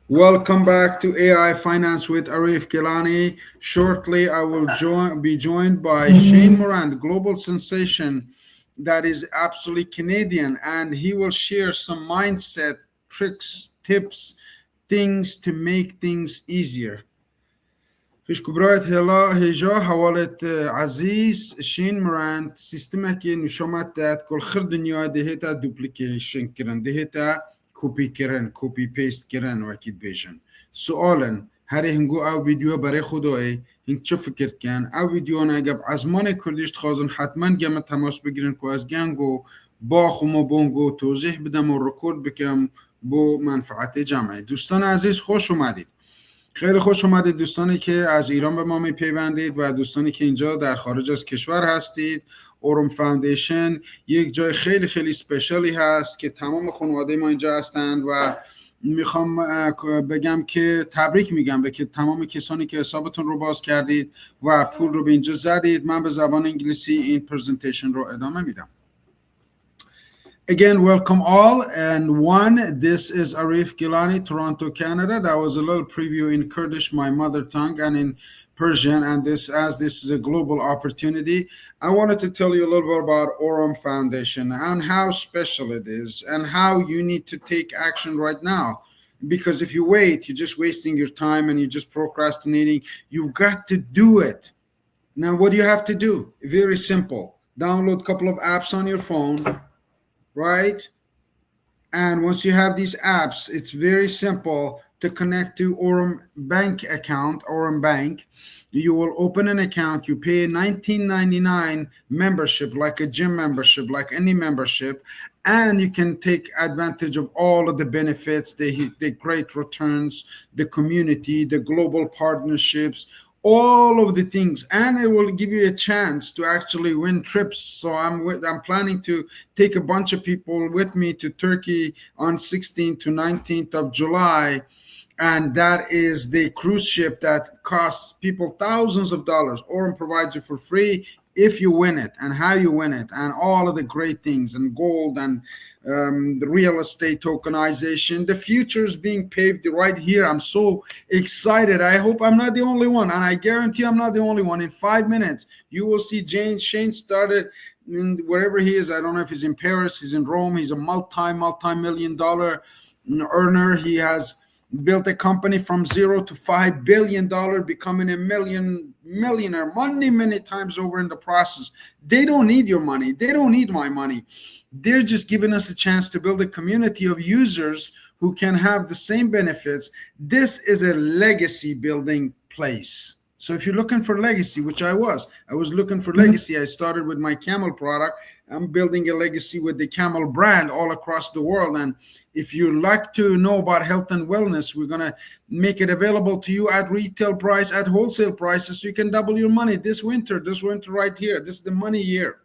Welcome back to AI Finance with Arif Gilany. Shortly, I will be joined by Shane Morand, global sensation that is absolutely Canadian, and he will share some mindset tricks, tips, things to make things easier. فيش كبرات هجا حوالت عزيز شين مرانت سيستمك نشومات تات كل خر دنيا دهيتا دوبليكيشن كرن دهيتا كوبي بيست كرن واكيد بيشن سؤالا هري هنگو او فيديو برای خدای هنگ چه فکر کن او ویدیو نگب از من کردیش خوازن حتما گم تماس بگیرن که از گنگو با خوما بونگو توضیح بدم و رکورد بکم بو منفعت جمعی. دوستان عزیز خوش اومدید. خیلی خوش اومدید دوستانی که از ایران به ما میپیوندید و دوستانی که اینجا در خارج از کشور هستید. اورم فاندیشن یک جای خیلی خیلی سپیشالی هست که تمام خانواده ما اینجا هستند و میخوام بگم که تبریک میگم به که تمام کسانی که حسابتون رو باز کردید و پول رو به اینجا زدید. من به زبان انگلیسی این پرزنتیشن رو ادامه میدم. Again, welcome all. And this is Arif Gilany, Toronto, Canada. That was a little preview in Kurdish, my mother tongue, and in Persian. And this is a global opportunity, I wanted to tell you a little bit about Aurum Foundation and how special it is and how you need to take action right now. Because if you wait, you're just wasting your time and you're just procrastinating. You've got to do it. Now, what do you have to do? Very simple. Download a couple of apps on your phone. Right? And once you have these apps, it's very simple to connect to Aurum bank account, Aurum Bank. You will open an account, you pay $19.99 membership, like a gym membership, like any membership, and you can take advantage of all of the benefits, the great returns, the community, the global partnerships, all of the things, and it will give you a chance to actually win trips. So I'm planning to take a bunch of people with me to Turkey on 16th to 19th of July, and that is the cruise ship that costs people thousands of dollars. Aurum provides you for free if you win it, and how you win it, and all of the great things, and gold, and the real estate tokenization. The future is being paved right here. I'm so excited. I hope I'm not the only one, and I guarantee I'm not the only one. In 5 minutes, you will see Shane started in wherever he is. I don't know if he's in Paris, he's in Rome. He's a multi-million dollar earner. He has built a company from $0 to $5 billion, becoming a millionaire many times over in the process. They don't need your money. They don't need my money. They're just giving us a chance to build a community of users who can have the same benefits. This is a legacy building place. So if you're looking for legacy, which I was looking for legacy. I started with my Camel product. I'm building a legacy with the Camel brand all across the world. And if you like to know about health and wellness, we're going to make it available to you at retail price, at wholesale prices, so you can double your money this winter right here. This is the money year.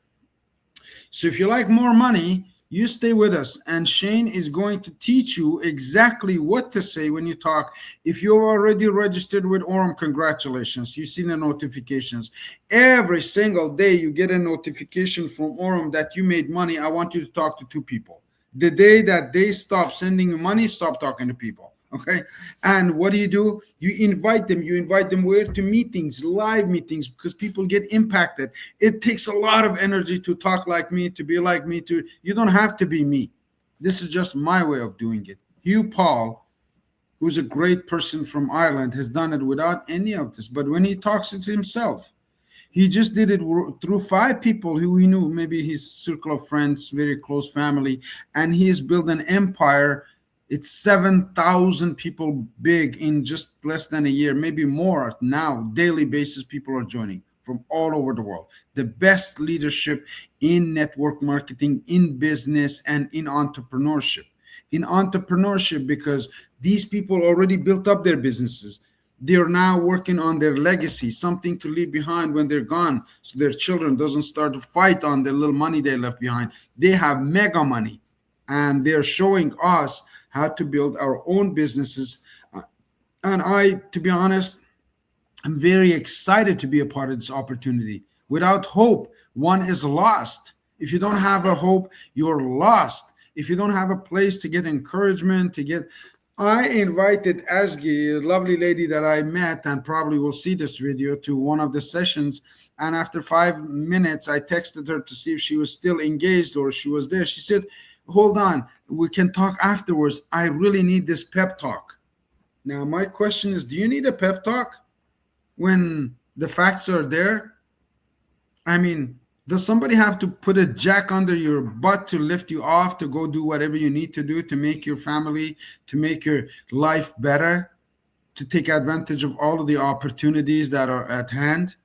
So if you like more money, you stay with us, and Shane is going to teach you exactly what to say when you talk. If you're already registered with Aurum, congratulations. You see the notifications. Every single day you get a notification from Aurum that you made money. I want you to talk to 2 people. The day that they stop sending you money, stop talking to people. Okay. And what do? You invite them. You invite them where? To meetings, live meetings, because people get impacted. It takes a lot of energy to talk like me, to be like me. You don't have to be me. This is just my way of doing it. Hugh Paul, who's a great person from Ireland, has done it without any of this. But when he talks, it's himself. He just did it through 5 people who he knew, maybe his circle of friends, very close family, and he has built an empire. It's 7,000 people big in just less than a year, maybe more now. Daily basis, people are joining from all over the world. The best leadership in network marketing, in business, and in entrepreneurship. In entrepreneurship, because these people already built up their businesses. They are now working on their legacy, something to leave behind when they're gone, so their children doesn't start to fight on the little money they left behind. They have mega money, and they're showing us how to build our own businesses. And I, to be honest, I'm very excited to be a part of this opportunity. Without hope, one is lost. If you don't have a hope, you're lost. If you don't have a place to get encouragement, to get I invited Asgi, a lovely lady that I met and probably will see this video, to one of the sessions. And after 5 minutes, I texted her to see if she was still engaged or she was there. She said, "Hold on, we can talk afterwards. I really need this pep talk." Now, my question is, do you need a pep talk when the facts are there? I mean, does somebody have to put a jack under your butt to lift you off to go do whatever you need to do to make your family, to make your life better, to take advantage of all of the opportunities that are at hand?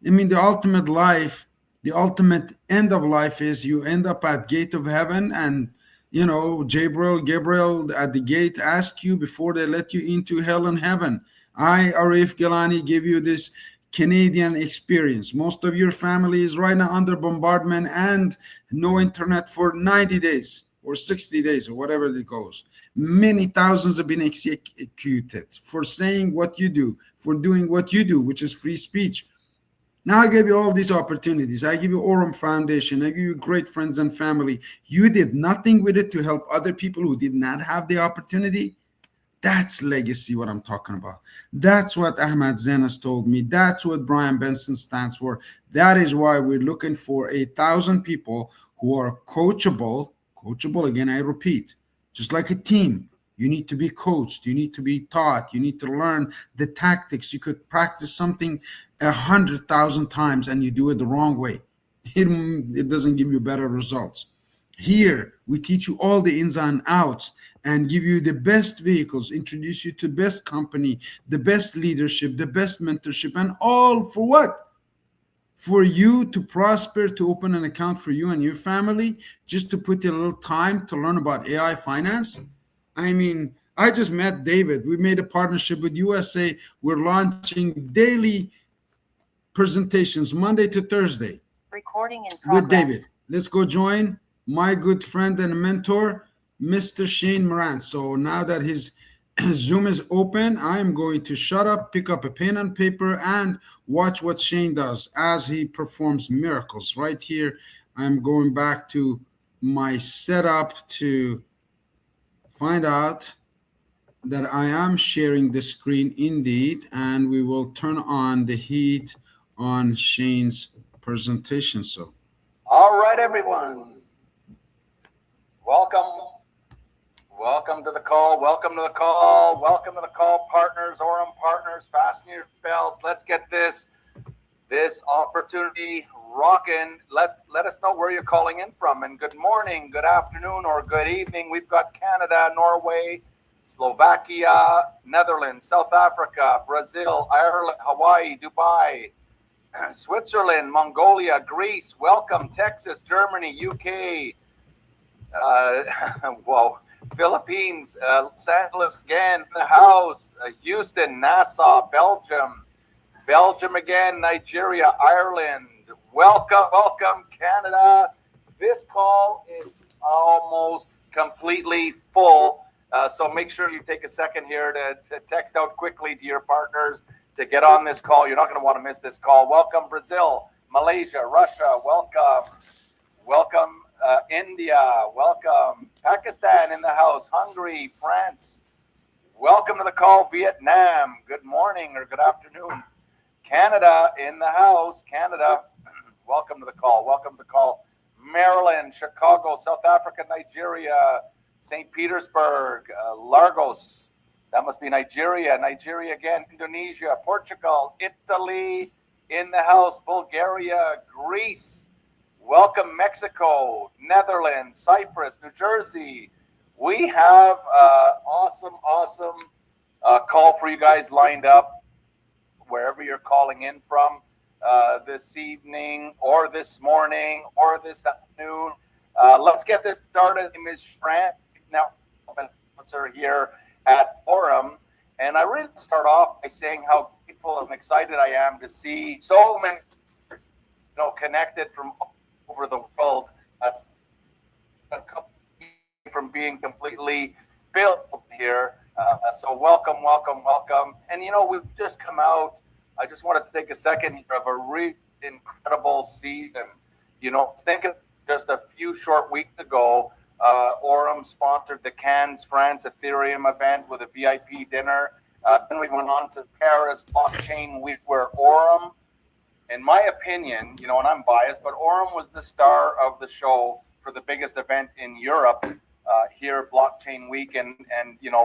I mean, the ultimate life, the ultimate end of life is you end up at gate of heaven, and Gabriel at the gate ask you before they let you into hell and heaven. I, Arif Gilany, give you this Canadian experience. Most of your family is right now under bombardment and no internet for 90 days or 60 days or whatever it goes. Many thousands have been executed for saying what you do, for doing what you do, which is free speech. Now I gave you all these opportunities. I give you Aurum Foundation. I give you great friends and family. You did nothing with it to help other people who did not have the opportunity. That's legacy, what I'm talking about. That's what Ahmad Zenas told me. That's what Brian Benson stands for. That is why we're looking for 1,000 people who are coachable. Coachable, again, I repeat, just like a team. You need to be coached. You need to be taught. You need to learn the tactics. You could practice something 100,000 times and you do it the wrong way. It doesn't give you better results. Here, we teach you all the ins and outs and give you the best vehicles, introduce you to the best company, the best leadership, the best mentorship, and all for what? For you to prosper, to open an account for you and your family, just to put in a little time to learn about AI finance. I mean, I just met David. We made a partnership with USA. We're launching daily presentations Monday to Thursday. Recording in progress. With David. Let's go join my good friend and mentor, Mr. Shane Morand. So now that his Zoom is open, I'm going to shut up, pick up a pen and paper, and watch what Shane does as he performs miracles. Right here, I'm going back to my setup to find out that I am sharing the screen indeed, and we will turn on the heat on Shane's presentation. So, all right, everyone, welcome to the call. Welcome to the call, partners, Aurum partners. Fasten your belts. Let's get this opportunity rocking. Let us know where you're calling in from, and good morning, good afternoon, or good evening. We've got Canada, Norway, Slovakia, Netherlands, South Africa, Brazil, Ireland, Hawaii, Dubai, Switzerland, Mongolia, Greece. Welcome, Texas, Germany, UK. Whoa. Philippines, St. Louis again in the house, Houston, Nassau, Belgium again, Nigeria, Ireland. Welcome, Canada. This call is almost completely full, so make sure you take a second here to text out quickly to your partners to get on this call. You're not going to want to miss this call. Welcome, Brazil, Malaysia, Russia. Welcome. India, welcome. Pakistan in the house. Hungary, France. Welcome to the call. Vietnam, good morning or good afternoon. Canada in the house. Canada, welcome to the call. Maryland, Chicago, South Africa, Nigeria, St. Petersburg, Lagos. That must be Nigeria. Nigeria again. Indonesia, Portugal, Italy in the house. Bulgaria, Greece. Welcome, Mexico, Netherlands, Cyprus, New Jersey. We have awesome call for you guys lined up wherever you're calling in from this evening or this morning or this afternoon. Let's get this started. My name is Grant, now officer here at Aurum. And I really start off by saying how grateful and excited I am to see so many connected from over the world, from being completely built here. So welcome. And we've just come out. I just wanted to take a second here of a really incredible season. Think of just a few short weeks ago, Aurum sponsored the Cannes, France Ethereum event with a VIP dinner. Then we went on to Paris Blockchain Week, where Aurum, in my opinion, and I'm biased, but Aurum was the star of the show for the biggest event in Europe here, Blockchain Week, and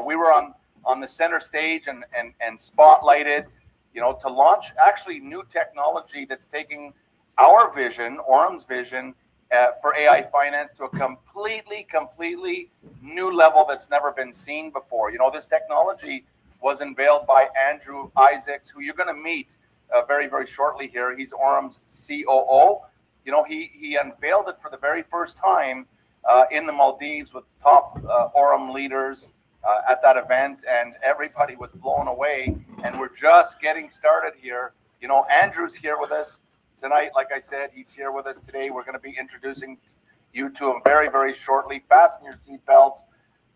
we were on the center stage and spotlighted, to launch actually new technology that's taking our vision, Aurum's vision, for AI finance to a completely new level that's never been seen before. This technology was unveiled by Andrew Isaacs, who you're going to meet very, very shortly here. He's Aurum's COO. He unveiled it for the very first time in the Maldives with top Aurum leaders at that event, and everybody was blown away. And we're just getting started here. Andrew's here with us tonight. Like I said, he's here with us today. We're going to be introducing you to him very, very shortly. Fasten your seatbelts.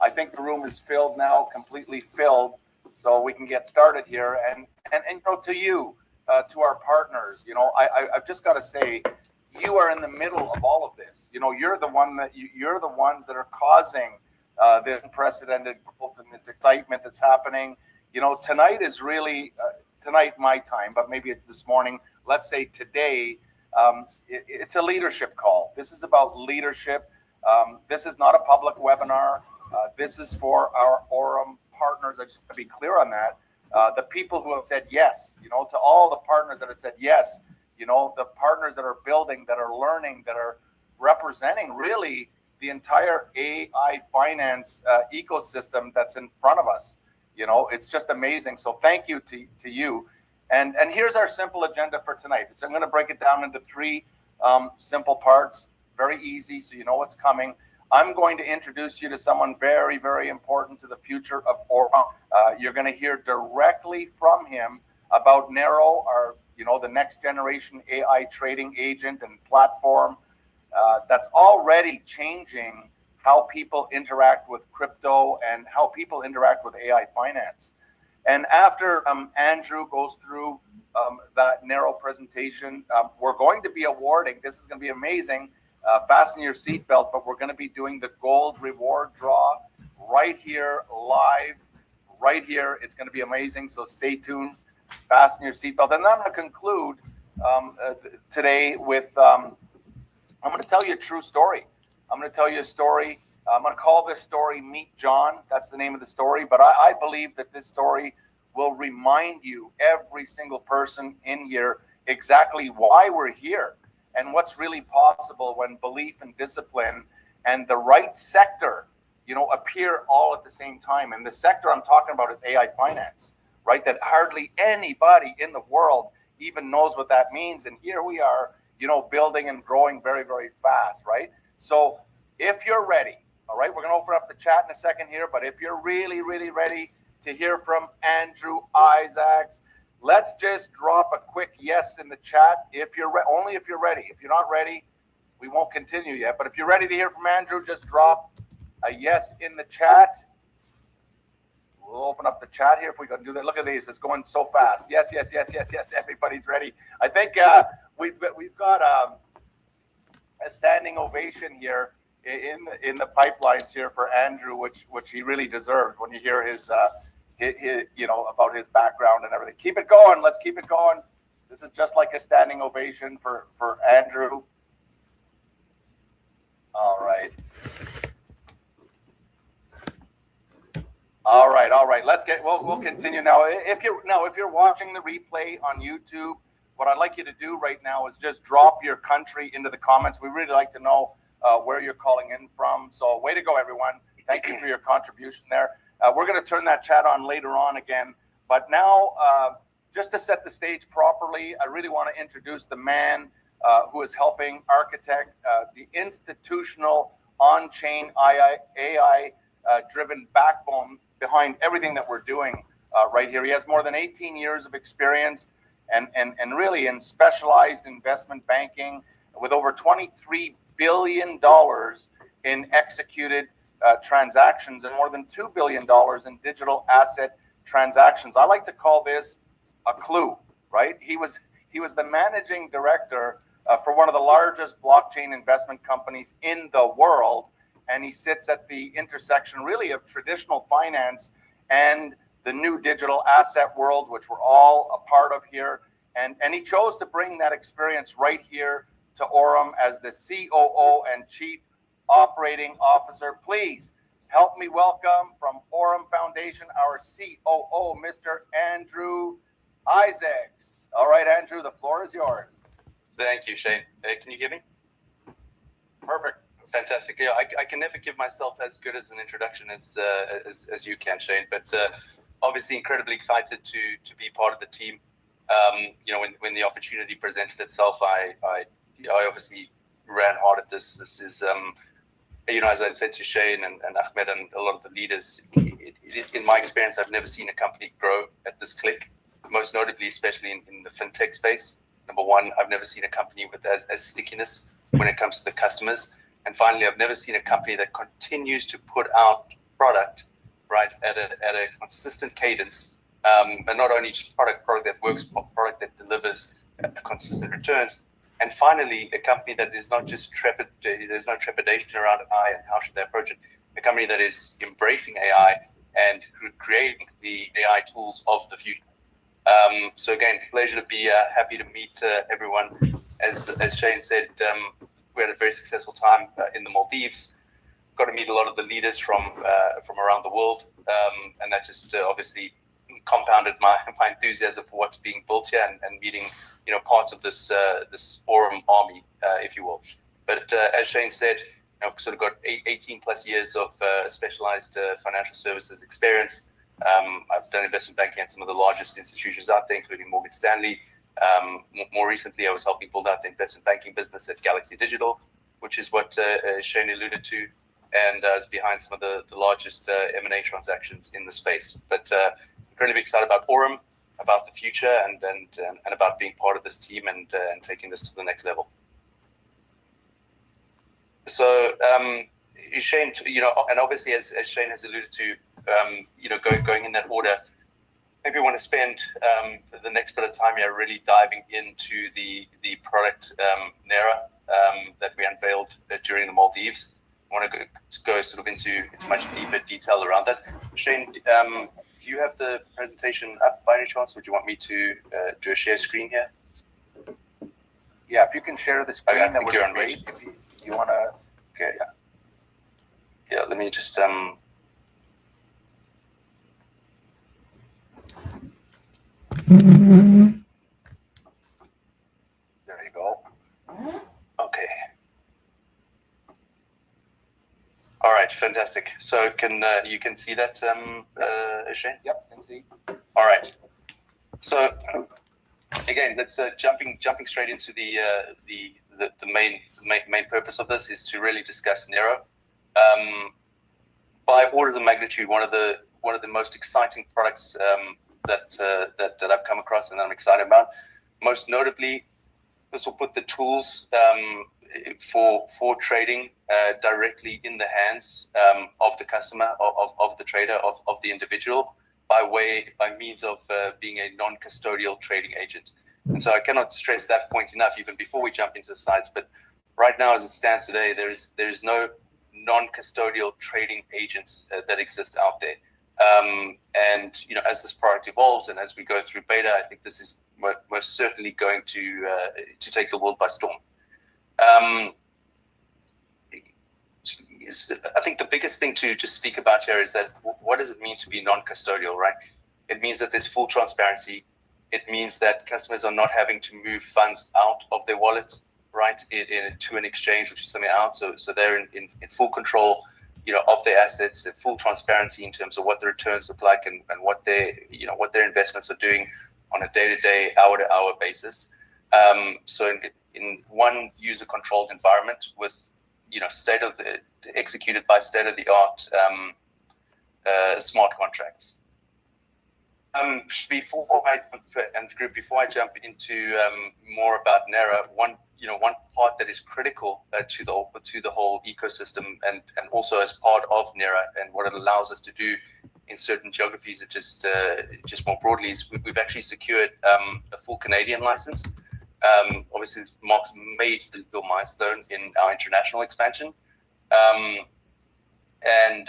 I think the room is filled now, completely filled, so we can get started here. And to you, to our partners, I've just got to say, you are in the middle of all of this. You're the ones that are causing this unprecedented growth and this excitement that's happening. Tonight is really tonight my time, but maybe it's this morning. Let's say today, it's a leadership call. This is about leadership. This is not a public webinar. This is for our Aurum partners. I just want to be clear on that. The people who have said yes, to all the partners that have said yes, the partners that are building, that are learning, that are representing really the entire AI finance ecosystem that's in front of us. It's just amazing. So thank you to you. And here's our simple agenda for tonight. So I'm going to break it down into three simple parts, very easy, so you know what's coming. I'm going to introduce you to someone very, very important to the future of Aurum. You're going to hear directly from him about Nero, our, the next generation AI trading agent and platform that's already changing how people interact with crypto and how people interact with AI finance. And after Andrew goes through that Nero presentation, we're going to be awarding, this is going to be amazing, fasten your seatbelt, but we're going to be doing the gold reward draw right here, live, right here. It's going to be amazing, so stay tuned, fasten your seatbelt. And then I'm going to conclude today with, I'm going to tell you a true story. I'm going to tell you a story. I'm going to call this story Meet John. That's the name of the story. But I believe that this story will remind you, every single person in here, exactly why we're here and what's really possible when belief and discipline and the right sector, appear all at the same time. And the sector I'm talking about is AI finance, right? That hardly anybody in the world even knows what that means. And here we are, building and growing very, very fast, right? So if you're ready, all right, we're going to open up the chat in a second here, but if you're really, really ready to hear from Andrew Isaacs, let's just drop a quick yes in the chat. If you're only if you're ready. If you're not ready, we won't continue yet. But if you're ready to hear from Andrew, just drop a yes in the chat. We'll open up the chat here if we can do that. Look at these; it's going so fast. Yes, yes, yes, yes, yes. Everybody's ready. I think we've got a standing ovation here in the pipelines here for Andrew, which he really deserved when you hear his about his background and everything. Keep it going. Let's keep it going. This is just like a standing ovation for Andrew. All right. All right. We'll continue now. If you're watching the replay on YouTube, what I'd like you to do right now is just drop your country into the comments. We really like to know where you're calling in from. So way to go, everyone. Thank you for your contribution there. We're going to turn that chat on later on again. But now, just to set the stage properly, I really want to introduce the man who is helping architect the institutional on-chain AI-driven backbone behind everything that we're doing right here. He has more than 18 years of experience and really in specialized investment banking with over $23 billion in executed transactions and more than $2 billion in digital asset transactions. I like to call this a clue, right? He was the managing director for one of the largest blockchain investment companies in the world. and he sits at the intersection really of traditional finance and the new digital asset world, which we're all a part of here. And he chose to bring that experience right here to Aurum as the COO and Chief Operating Officer. Please help me welcome from Aurum Foundation our COO, Mr. Andrew Isaacs. All right, Andrew, the floor is yours. Thank you, Shane. Can you hear me? Perfect. Fantastic. Yeah, I can never give myself as good as an introduction as you can, Shane. But obviously, incredibly excited to be part of the team. When the opportunity presented itself, I obviously ran hard at this. This is, as I said to Shane and Ahmed and a lot of the leaders, in my experience, I've never seen a company grow at this click. Most notably, especially in the fintech space. Number one, I've never seen a company with as stickiness when it comes to the customers. And finally, I've never seen a company that continues to put out product right at a consistent cadence, and not only just product that works, but product that delivers consistent returns. And finally, a company that is not just there's no trepidation around AI and how should they approach it. A company that is embracing AI and creating the AI tools of the future. So again, pleasure to be happy to meet everyone. As Shane said, we had a very successful time in the Maldives. Got to meet a lot of the leaders from around the world, and that just obviously compounded my enthusiasm for what's being built here and meeting parts of this Aurum army, if you will. But as Shane said, I've sort of got 18 plus years of specialized financial services experience. I've done investment banking at some of the largest institutions out there, including Morgan Stanley. More recently, I was helping build out the investment banking business at Galaxy Digital, which is what Shane alluded to, and is behind some of the largest M&A transactions in the space. But incredibly excited about Aurum, about the future, and about being part of this team and taking this to the next level. So, Shane, and obviously as Shane has alluded to, going in that order, maybe we want to spend the next bit of time here really diving into the product Nera that we unveiled during the Maldives. I want to go sort of into much deeper detail around that. Shane, do you have the presentation up by any chance? Would you want me to do a share screen here? Yeah, if you can share the screen, okay, that would be great. If you want to. Okay. Yeah. Let me just. There you go. Okay. All right, fantastic. So you can see that, Shane? Yep, can see. All right. So again, let's jumping straight into the main purpose of this is to really discuss Nero. By orders of magnitude, one of the most exciting products that I've come across and that I'm excited about. Most notably, this will put the tools for trading directly in the hands of the customer, of the trader, of the individual, by means of being a non-custodial trading agent. And so I cannot stress that point enough, even before we jump into the slides. But right now, as it stands today, there is no non-custodial trading agents that exist out there. And as this product evolves and as we go through beta, I think this is most certainly going to take the world by storm. I think the biggest thing to just speak about here is that what does it mean to be non-custodial, right? It means that there's full transparency. It means that customers are not having to move funds out of their wallet, right, to an exchange, which is something out. So they're in full control, of their assets, and full transparency in terms of what the returns look like and what their investments are doing on a day-to-day, hour-to-hour basis. So in one user-controlled environment with executed by state-of-the-art smart contracts. Before I jump into more about Nera, one part that is critical to the whole ecosystem and also as part of Nera and what it allows us to do in certain geographies, just more broadly, is we've actually secured a full Canadian license. Obviously, this marks a major milestone in our international expansion. and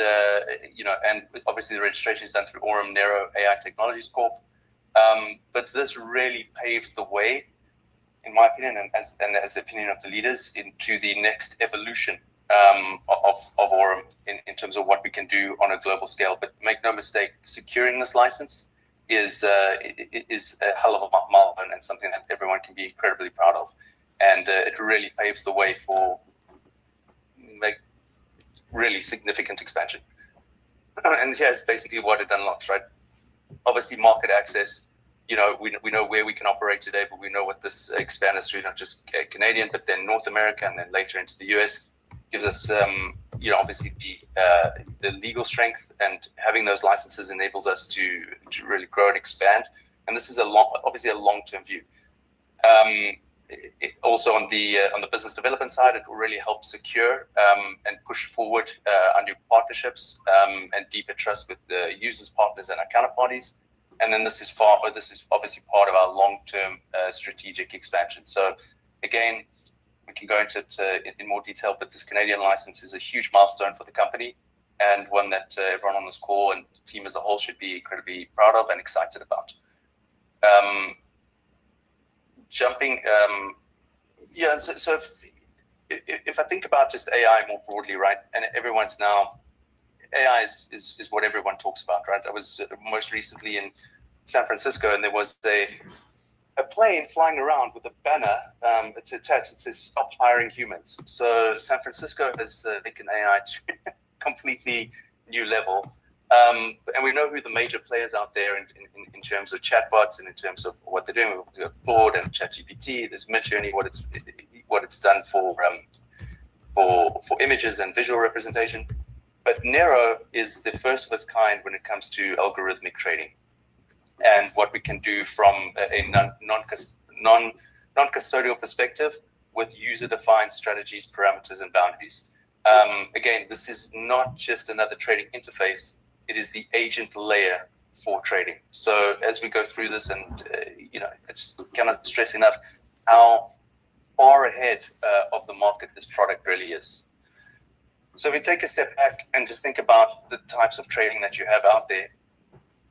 obviously the registration is done through Aurum Nero AI Technologies Corp. But this really paves the way, in my opinion, and as the opinion of the leaders, into the next evolution of Aurum in terms of what we can do on a global scale. But make no mistake, securing this license is a hell of a milestone and something that everyone can be incredibly proud of. And it really paves the way for really significant expansion. And here's basically what it unlocks, right? Obviously, market access. We know where we can operate today, but we know what this expands through, not just Canadian, but then North America, and then later into the US. Gives us, obviously the legal strength, and having those licenses enables us to really grow and expand. And this is obviously a long-term view. Also on the business development side, it will really help secure and push forward our new partnerships and deeper trust with the users, partners, and our counterparties. And then this is obviously part of our long-term strategic expansion. So again, we can go into it in more detail, but this Canadian license is a huge milestone for the company, and one that everyone on this call and the team as a whole should be incredibly proud of and excited about. So if I think about just AI more broadly, right, and everyone's now, AI is what everyone talks about, right? I was most recently in San Francisco, and there was a plane flying around with a banner. It's attached. It says "Stop hiring humans." So San Francisco has taken AI to a completely new level, and we know who the major players out there in terms of chatbots and in terms of what they're doing. We've got Claude and ChatGPT. There's Midjourney, what it's done for images and visual representation. But Nero is the first of its kind when it comes to algorithmic trading, and what we can do from a non-custodial perspective with user-defined strategies, parameters, and boundaries. Again, this is not just another trading interface. It is the agent layer for trading. So as we go through this, and I just cannot stress enough how far ahead of the market this product really is. So if we take a step back and just think about the types of trading that you have out there,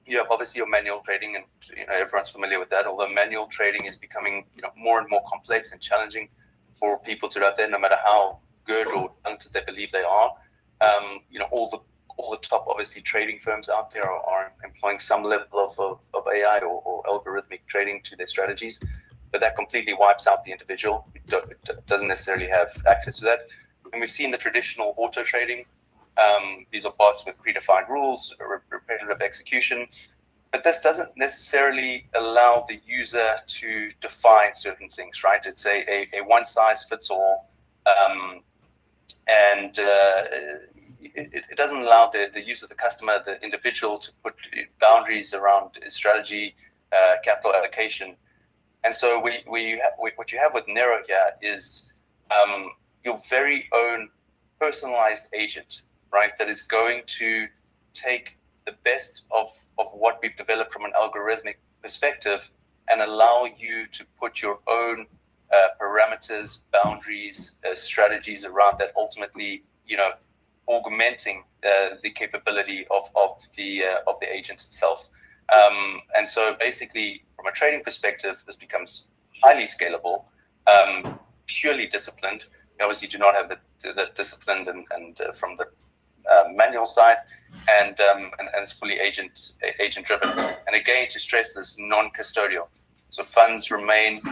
you have obviously your manual trading, and everyone's familiar with that. Although manual trading is becoming more and more complex and challenging for people to do out there, no matter how good or talented they believe they are. All the top obviously trading firms out there are employing some level of AI or algorithmic trading to their strategies, but that completely wipes out the individual. It doesn't necessarily have access to that. And we've seen the traditional auto trading. These are bots with predefined rules, repetitive execution, but this doesn't necessarily allow the user to define certain things, right? It's a one size fits all, and it doesn't allow the user, the customer, the individual to put boundaries around strategy, capital allocation. And so what you have with Nero here is your very own personalized agent, right? That is going to take the best of what we've developed from an algorithmic perspective and allow you to put your own parameters, boundaries, strategies around that, ultimately, augmenting the capability of the agent itself. And so basically, from a trading perspective, this becomes highly scalable, purely disciplined. You obviously do not have the discipline and from the manual side, and it's fully agent driven. And again, to stress this, non-custodial. So funds remain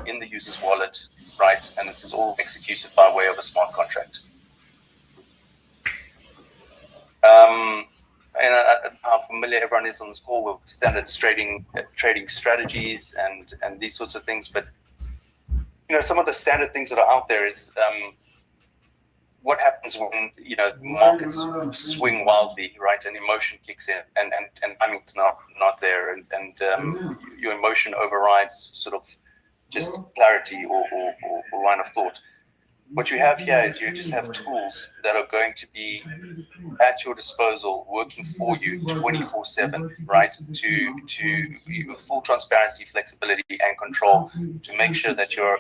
in the user's wallet, right? And this is all executed by way of a smart contract. And how familiar everyone is on this call with standard trading strategies and these sorts of things. But some of the standard things that are out there is what happens when markets swing wildly, right? And emotion kicks in, and timing's not there, and your emotion overrides sort of just clarity or line of thought. What you have here is you just have tools that are going to be at your disposal, working for you 24/7, right? To full transparency, flexibility, and control to make sure that you're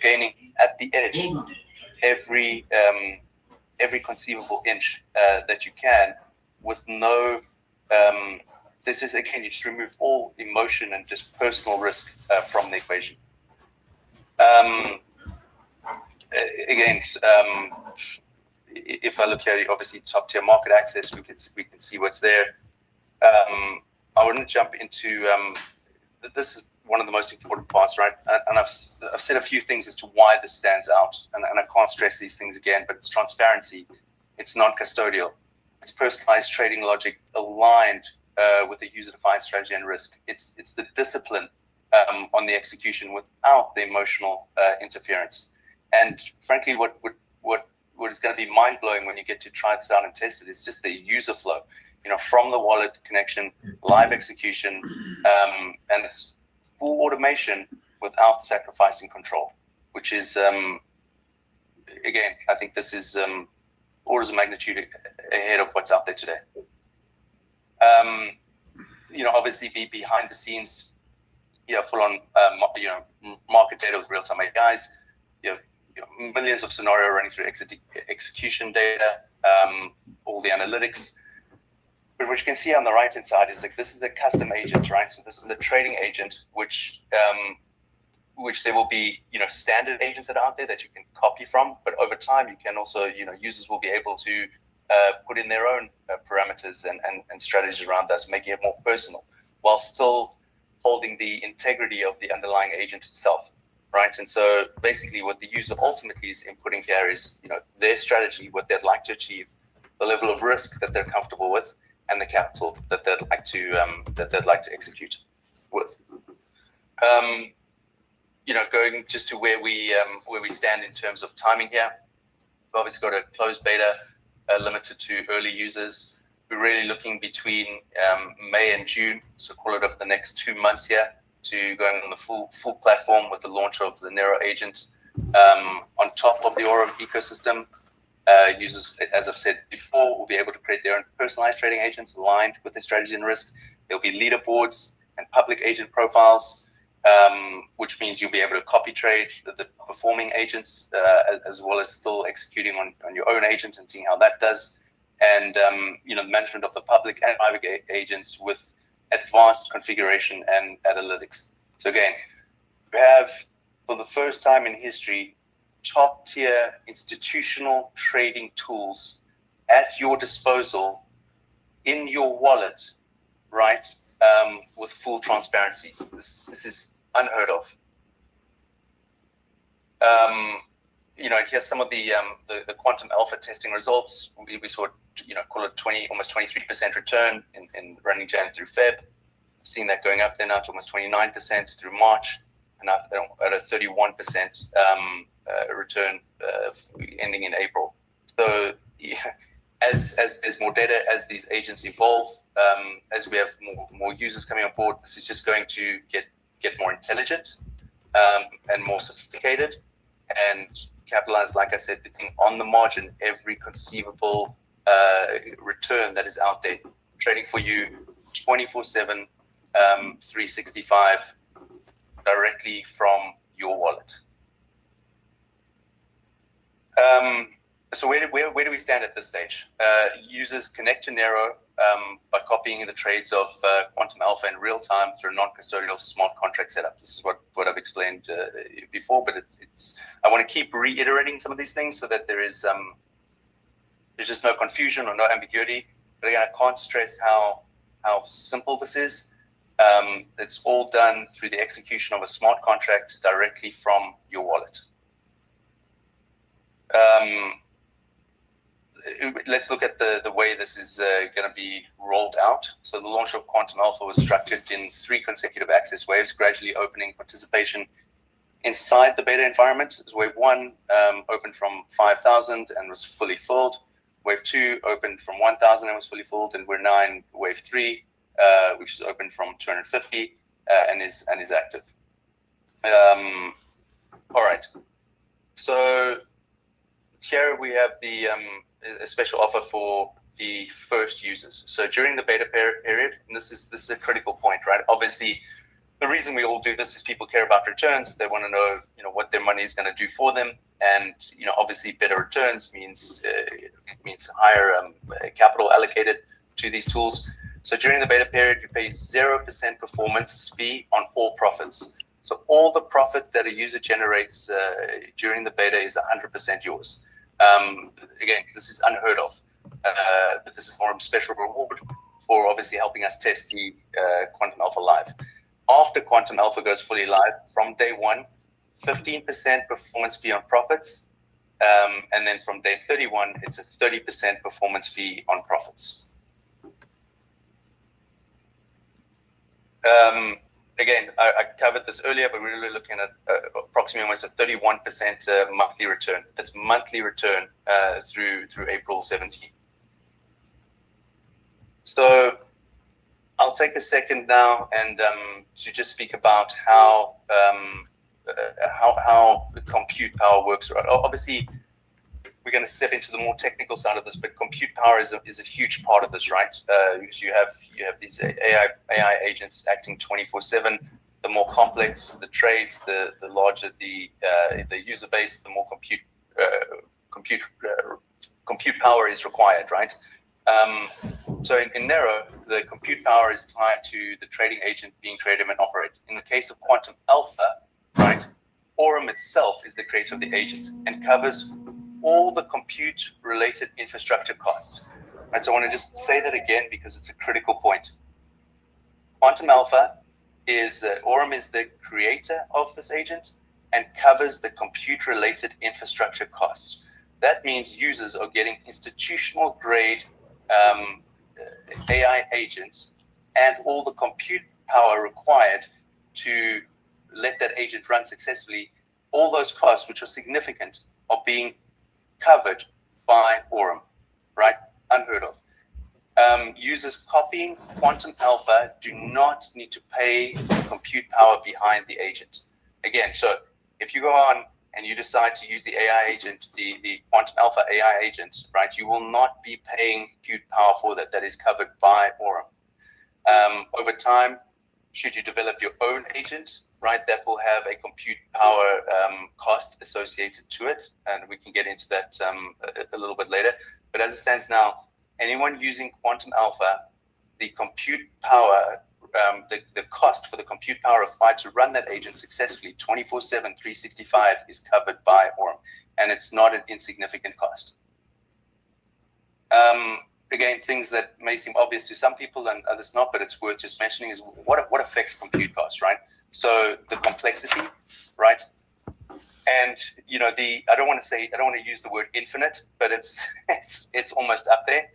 gaining at the edge every every conceivable inch that you can, with no. This is again, you just remove all emotion and just personal risk from the equation. Again, if I look at it, obviously top tier market access, we can see what's there. I wouldn't jump into this is one of the most important parts, right? And I've said a few things as to why this stands out, and I can't stress these things again. But it's transparency, it's non-custodial, it's personalized trading logic aligned with the user-defined strategy and risk. It's the discipline on the execution without the emotional interference. And frankly, what is going to be mind-blowing when you get to try this out and test it is just the user flow. From the wallet connection, live execution, and it's full automation without sacrificing control, which is, again, I think this is orders of magnitude ahead of what's out there today. Obviously behind the scenes, full on, market data with real-time APIs, millions of scenario running through execution data, all the analytics. But what you can see on the right-hand side is like this is a custom agent, right? So this is a trading agent, which there will be, standard agents that are out there that you can copy from. But over time, you can also, users will be able to put in their own parameters and strategies around that, making it more personal, while still holding the integrity of the underlying agent itself, right? And so basically, what the user ultimately is inputting here is, their strategy, what they'd like to achieve, the level of risk that they're comfortable with, and the capital that they'd like to execute with. Going just to where we stand in terms of timing here. We've obviously got a closed beta limited to early users. We're really looking between May and June, so call it over the next 2 months here, to going on the full platform with the launch of the Nero agent on top of the Aurum ecosystem. Users, as I've said before, will be able to create their own personalized trading agents aligned with their strategy and risk. There'll be leaderboards and public agent profiles, which means you'll be able to copy trade the performing agents, as well as still executing on your own agent and seeing how that does. And, the management of the public and private agents with advanced configuration and analytics. So again, we have, for the first time in history, top tier institutional trading tools at your disposal in your wallet, right? With full transparency. This is unheard of. Here's some of the quantum alpha testing results. We saw, call it almost 23% return in running Jan through Feb. Seeing that going up there now to almost 29% through March, and at a 31% return ending in April. So as there's more data, as these agents evolve, as we have more users coming on board, this is just going to get more intelligent and more sophisticated, and capitalize, like I said, on the margin, every conceivable return that is out there, trading for you 24/7, 365, directly from your wallet. So where do we stand at this stage? Users connect to Nero by copying the trades of Quantum Alpha in real time through a non-custodial smart contract setup. This is what I've explained before, but I want to keep reiterating some of these things so that there's just no confusion or no ambiguity. But again, I can't stress how simple this is. It's all done through the execution of a smart contract directly from your wallet. Let's look at the way this is going to be rolled out. So the launch of Quantum Alpha was structured in 3 consecutive access waves, gradually opening participation inside the beta environment. Wave 1 opened from 5,000 and was fully filled. Wave 2 opened from 1,000 and was fully filled, and we're now in Wave 3, which is open from 250 and is active. All right. So here we have a special offer for the first users. So during the beta period, and this is a critical point, right? Obviously, the reason we all do this is people care about returns. They want to know, what their money is going to do for them, and obviously better returns means higher capital allocated to these tools. So during the beta period, you pay 0% performance fee on all profits. So all the profit that a user generates during the beta is 100% yours. Again, this is unheard of, but this is more of a special reward for obviously helping us test the Quantum Alpha live. After Quantum Alpha goes fully live, from day one, 15% performance fee on profits. And then from day 31, it's a 30% performance fee on profits. Again, I covered this earlier, but we're really looking at approximately almost a 31% monthly return. That's monthly return through April 17. So I'll take a second now and to just speak about how the compute power works. Right? Obviously, we're going to step into the more technical side of this, but compute power is a huge part of this, right? Because you have these AI agents acting 24/7. The more complex the trades, the larger the user base, the more compute power is required, right? So in Nero, the compute power is tied to the trading agent being created and operated. In the case of Quantum Alpha, right, Aurum itself is the creator of the agent and covers all the compute-related infrastructure costs. And so I want to just say that again because it's a critical point. Quantum Alpha is, Aurum is the creator of this agent and covers the compute-related infrastructure costs. That means users are getting institutional-grade AI agents and all the compute power required to let that agent run successfully. All those costs, which are significant, are being covered by Aurum, right? Unheard of. Users copying Quantum Alpha do not need to pay the compute power behind the agent. Again, so if you go on and you decide to use the AI agent, the Quantum Alpha AI agent, right, you will not be paying compute power for that. That is covered by Aurum. Over time, should you develop your own agent, right, that will have a compute power cost associated to it, and we can get into that a little bit later. But as it stands now, anyone using Quantum Alpha, the compute power, the cost for the compute power required to run that agent successfully 24/7, 365 is covered by Aurum, and it's not an insignificant cost. Again, things that may seem obvious to some people and others not, but it's worth just mentioning is what affects compute costs, right? So the complexity, right? And I don't want to use the word infinite, but it's almost up there.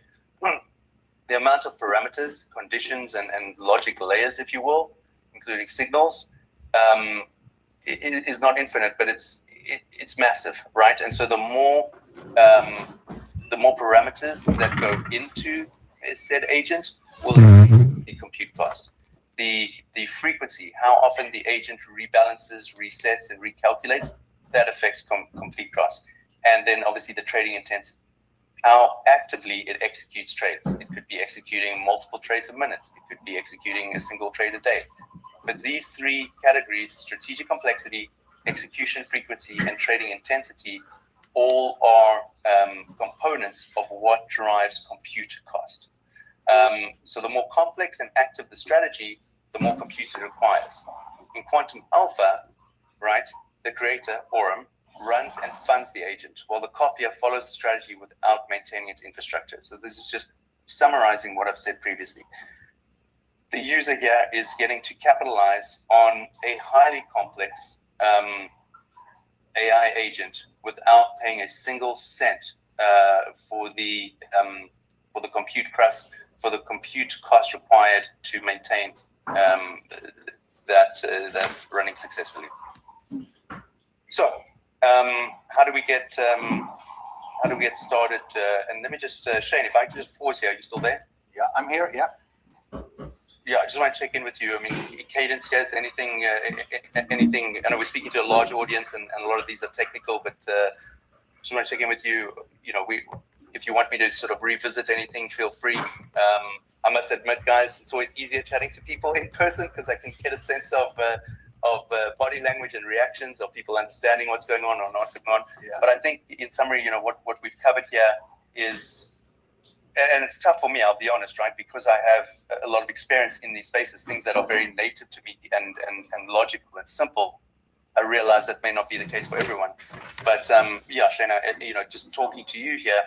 The amount of parameters, conditions, and logic layers, if you will, including signals, is not infinite, but it's massive, right? And so the more parameters that go into a said agent will increase the compute cost. The frequency, how often the agent rebalances, resets, and recalculates, that affects complete cost. And then obviously the trading intensity, how actively it executes trades. It could be executing multiple trades a minute. It could be executing a single trade a day. But these three categories, strategic complexity, execution frequency, and trading intensity, all are components of what drives compute cost. So the more complex and active the strategy, the more compute it requires. In Quantum Alpha, right, the creator, Aurum, runs and funds the agent, while the copier follows the strategy without maintaining its infrastructure. So this is just summarizing what I've said previously. The user here is getting to capitalize on a highly complex AI agent without paying a single cent for the compute cost required to maintain that running successfully. So how do we get started? And let me just Shane, if I can just pause here. Are you still there? Yeah, I'm here. Yeah. Yeah, I just want to check in with you. I mean, Cadence, has anything? I know we're speaking to a large audience, and a lot of these are technical, but just want to check in with you. If you want me to sort of revisit anything, feel free. I must admit, guys, it's always easier chatting to people in person because I can get a sense of body language and reactions of people understanding what's going on or not going on. Yeah. But I think, in summary, what we've covered here is, and it's tough for me, I'll be honest, right? Because I have a lot of experience in these spaces, things that are very native to me and logical and simple. I realize that may not be the case for everyone. But yeah, Shana, just talking to you here,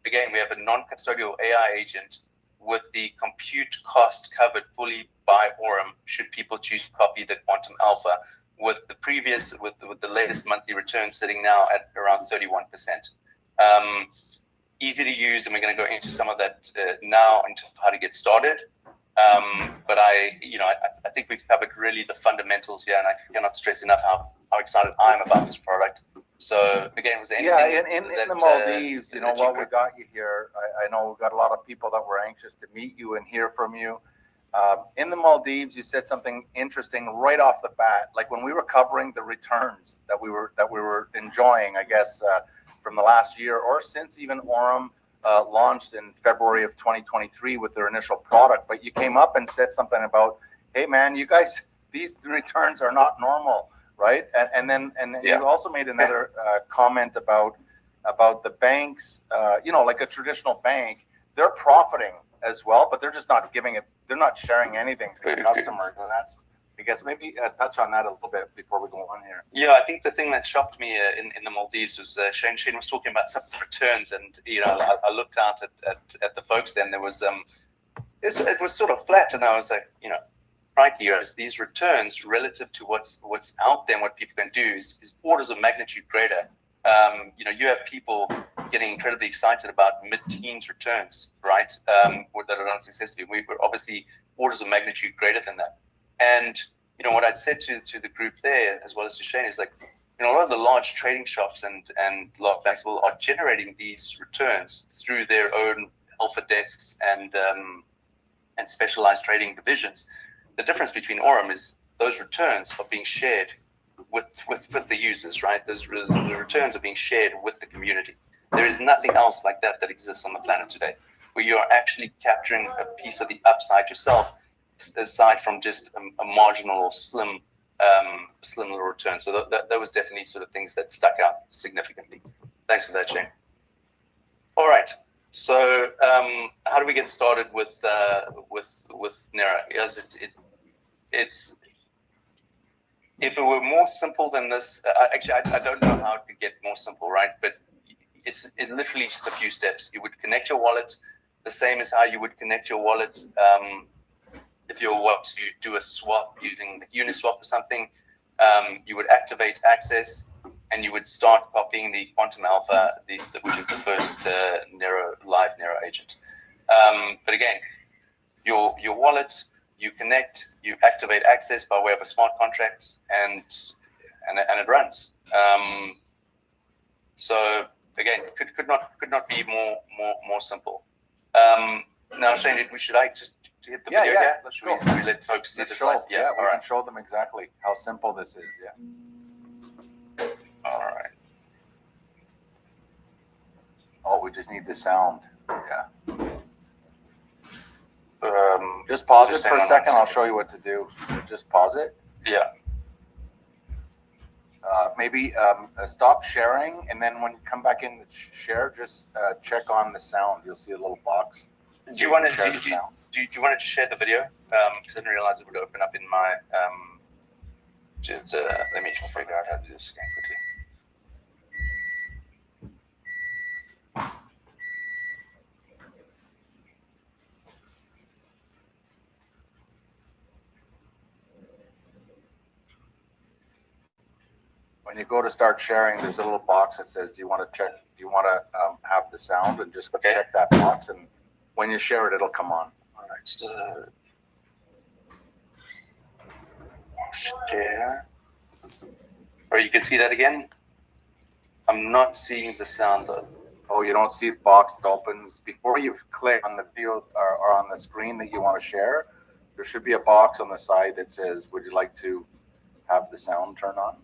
again, we have a non-custodial AI agent with the compute cost covered fully by Aurum, should people choose to copy the Quantum Alpha, with the latest monthly return sitting now at around 31%. Easy to use, and we're going to go into some of that now into how to get started. But I think we've covered really the fundamentals here, and I cannot stress enough how excited I am about this product. So again, was there anything? In the Maldives, while we got you here, I know we've got a lot of people that were anxious to meet you and hear from you. In the Maldives, you said something interesting right off the bat. Like when we were covering the returns that we were enjoying, I guess, from the last year or since even Aurum launched in February of 2023 with their initial product. But you came up and said something about, hey man, you guys, these returns are not normal, right? And then you also made another comment about the banks, like a traditional bank, they're profiting as well, but they're just not giving it, they're not sharing anything to the customers. And that's, I guess, maybe touch on that a little bit before we go on here. Yeah, I think the thing that shocked me in the Maldives was Shane was talking about some returns, and I looked out at the folks then. There was it was sort of flat, and I was like, right here, these returns relative to what's out there and what people can do is orders of magnitude greater. You have people getting incredibly excited about mid-teens returns, right? That are not successful. We're obviously orders of magnitude greater than that. And what I'd said to the group there, as well as to Shane, is like, a lot of the large trading shops and large banks are generating these returns through their own alpha desks and specialized trading divisions. The difference between Aurum is those returns are being shared with the users, right? The returns are being shared with the community. There is nothing else like that exists on the planet today, where you are actually capturing a piece of the upside yourself, aside from just a marginal or slim little return. So that was definitely sort of things that stuck out significantly. Thanks for that, Shane. All right. So how do we get started with Nera? Yes, it's if it were more simple than this, I don't know how to get more simple, right? But it's literally just a few steps. You would connect your wallet the same as how you would connect your wallet if you want to do a swap using Uniswap or something. You would activate access, and you would start copying the Quantum Alpha, which is the first live Nero agent. But again, your wallet, you connect, you activate access by way of a smart contract, and it runs. So again, could not be more simple. Now, Shane, should I just hit the video? Yeah. Let's go. Should we let folks see the slide? Yeah, we can show them exactly how simple this is. Yeah. All right. Oh, we just need the sound. Yeah. Just pause it for a second. I'll show you what to do. Just pause it. Yeah. Maybe stop sharing, and then when you come back in the share, just check on the sound. You'll see a little box. Do you want to share the video? Because I didn't realize it would open up in my. Let me figure out how to do this again quickly. When you go to start sharing, there's a little box that says, "Do you want to check? Do you want to have the sound?" And just check that box, and when you share it, it'll come on. All right. So share. Or you can see that again. I'm not seeing the sound though. Oh, you don't see the box that opens before you click on the video or on the screen that you want to share. There should be a box on the side that says, "Would you like to have the sound turn on?"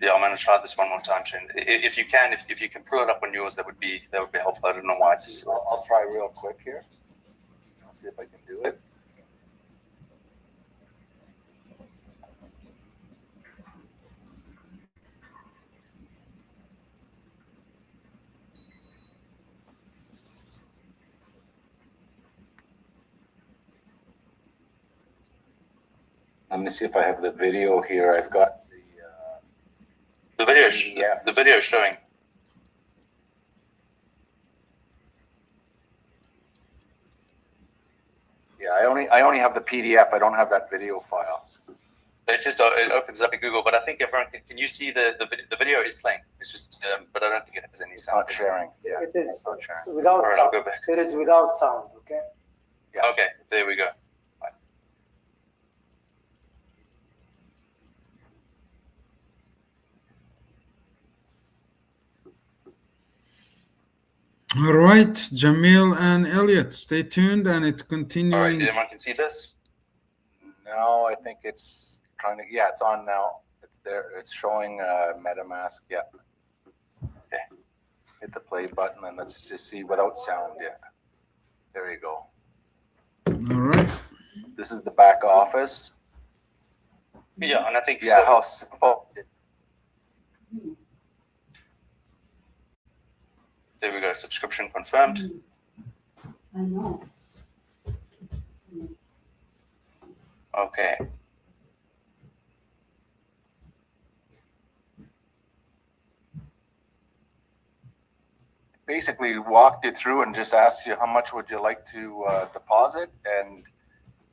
Yeah, I'm gonna try this one more time, Shane. If you can pull it up on yours, that would be helpful. I don't know why it's. I'll try real quick here. I'll see if I can do it. Let me see if I have the video here. I've got the video. The video is showing. Yeah, I only have the PDF. I don't have that video file. It opens up in Google, but I think everyone can you see the video is playing. It's just, but I don't think it has any sound. Not sharing. Yeah, it is not sharing. without right, sound. I'll go back. It is without sound. Okay. Yeah. Okay, there we go. Right. All right, Jamil and Elliot, stay tuned, and it's All right, continuing. everyone can see this. No, I think it's trying to. Yeah, it's on now. It's there. It's showing MetaMask. Yeah. Okay. Hit the play button and let's just see without sound. Yeah. There you go. All right. This is the back office. Yeah, and I think Yeah. There we go. Subscription confirmed. I know. Okay. Basically walked you through and just asked you how much would you like to deposit, and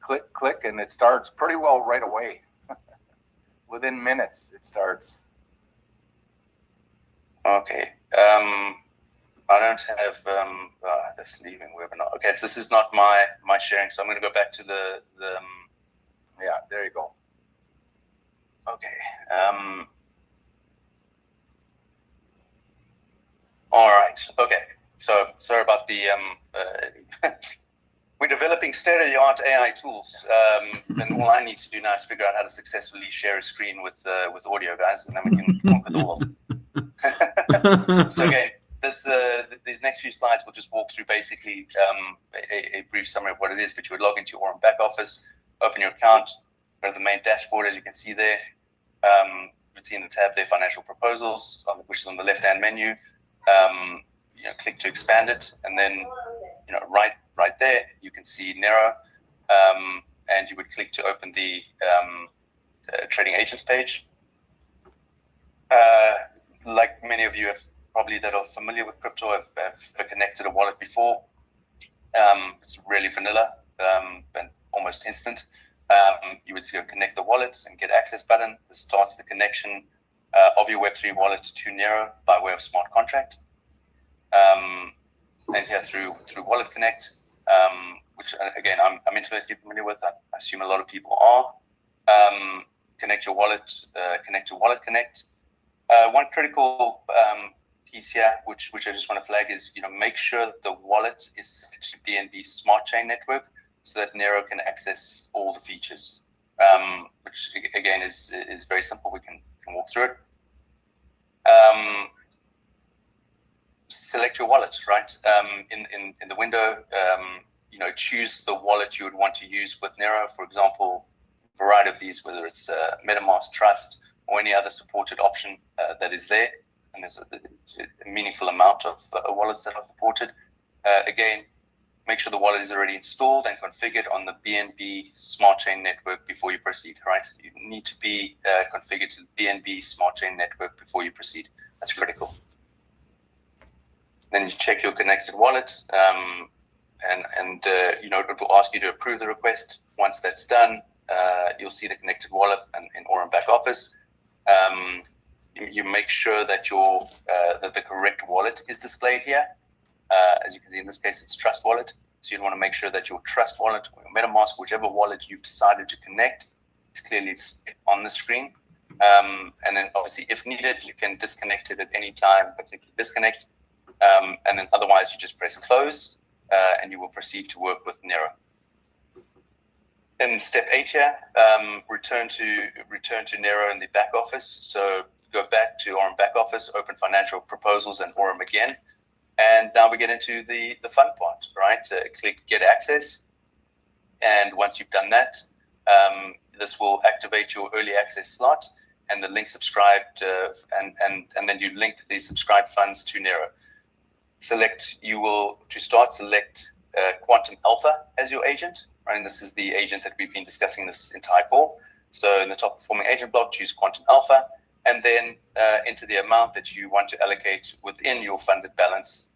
click, and it starts pretty well right away. Within minutes, it starts. Okay. I don't have this leaving webinar. Okay, so this is not my sharing, so I'm going to go back to the Yeah, there you go. okay. All right. Okay. So sorry about the we're developing state-of-the-art AI tools, and all I need to do now is figure out how to successfully share a screen with audio, guys, and then we can conquer the world. So again, these next few slides will just walk through basically a brief summary of what it is. But you would log into your Aurum back office, open your account, go to the main dashboard, as you can see there. You'd see in the tab there financial proposals, which is on the left-hand menu. Click to expand it, and then right there you can see Nero, and you would click to open the trading agents page. Like many of you have probably that are familiar with crypto, have connected a wallet before. It's really vanilla and almost instant. You would go connect the wallet and get access button. This starts the connection of your Web3 wallet to Nero by way of smart contract. And here through Wallet Connect, which again I'm intimately familiar with. I assume a lot of people are. Connect your wallet, connect to Wallet Connect. One critical piece here, which I just want to flag, is make sure that the wallet is set to BNB Smart Chain Network so that Nero can access all the features. Which again is very simple. We can walk through it. Select your wallet, right? In the window, choose the wallet you would want to use with Nero. For example, a variety of these, whether it's MetaMask Trust or any other supported option that is there. And there's a meaningful amount of wallets that are supported. Again, make sure the wallet is already installed and configured on the BNB Smart Chain Network before you proceed, right? You need to be configured to the BNB Smart Chain Network before you proceed. That's critical. Then you check your connected wallet, and it will ask you to approve the request. Once that's done, you'll see the connected wallet in Aurum back office. You make sure that that the correct wallet is displayed here. As you can see in this case, it's Trust Wallet. So you'd want to make sure that your Trust Wallet or your MetaMask, whichever wallet you've decided to connect, is clearly displayed on the screen. And then obviously, if needed, you can disconnect it at any time, particularly disconnect. And then otherwise, you just press close, and you will proceed to work with Nero. In step 8 here, return to Nero in the back office. So go back to Aurum back office, open financial proposals and Aurum again. And now we get into the fun part, right? Click get access. And once you've done that, this will activate your early access slot and the link subscribed, and then you link the subscribed funds to Nero. Select Quantum Alpha as your agent, right? And this is the agent that we've been discussing this entire call. So in the top performing agent block, choose Quantum Alpha, and then enter the amount that you want to allocate within your funded balance,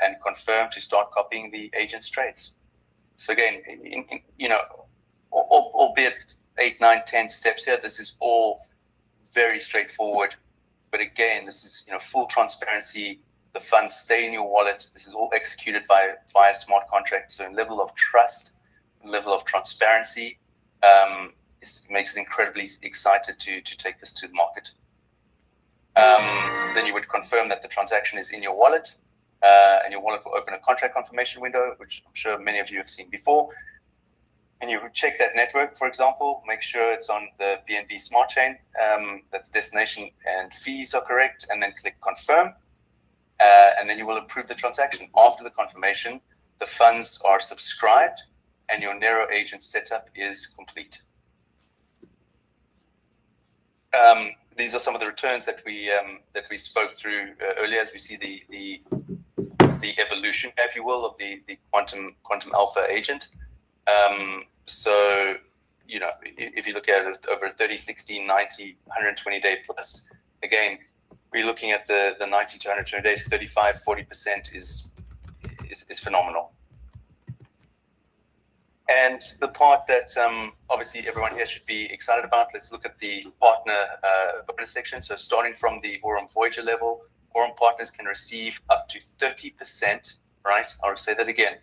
and confirm to start copying the agent's trades. So again, albeit 8, 9, 10 steps here, this is all very straightforward. But again, this is full transparency. The funds stay in your wallet. This is all executed via smart contracts. So level of trust, level of transparency, makes it incredibly excited to take this to the market. Then you would confirm that the transaction is in your wallet, and your wallet will open a contract confirmation window, which I'm sure many of you have seen before. And you would check that network, for example, make sure it's on the BNB smart chain, that the destination and fees are correct, and then click confirm. And then you will approve the transaction. After the confirmation, the funds are subscribed and your Nero agent setup is complete. These are some of the returns that we spoke through earlier, as we see the evolution, if you will, of the quantum alpha agent. So if you look at it over 30, 60, 90, 120 day plus, again, we're looking at the 90 to 120 days, 35, 40% is phenomenal. And the part that obviously everyone here should be excited about, let's look at the partner bonus section. So starting from the Aurum Voyager level, Aurum partners can receive up to 30%, right? I'll say that again.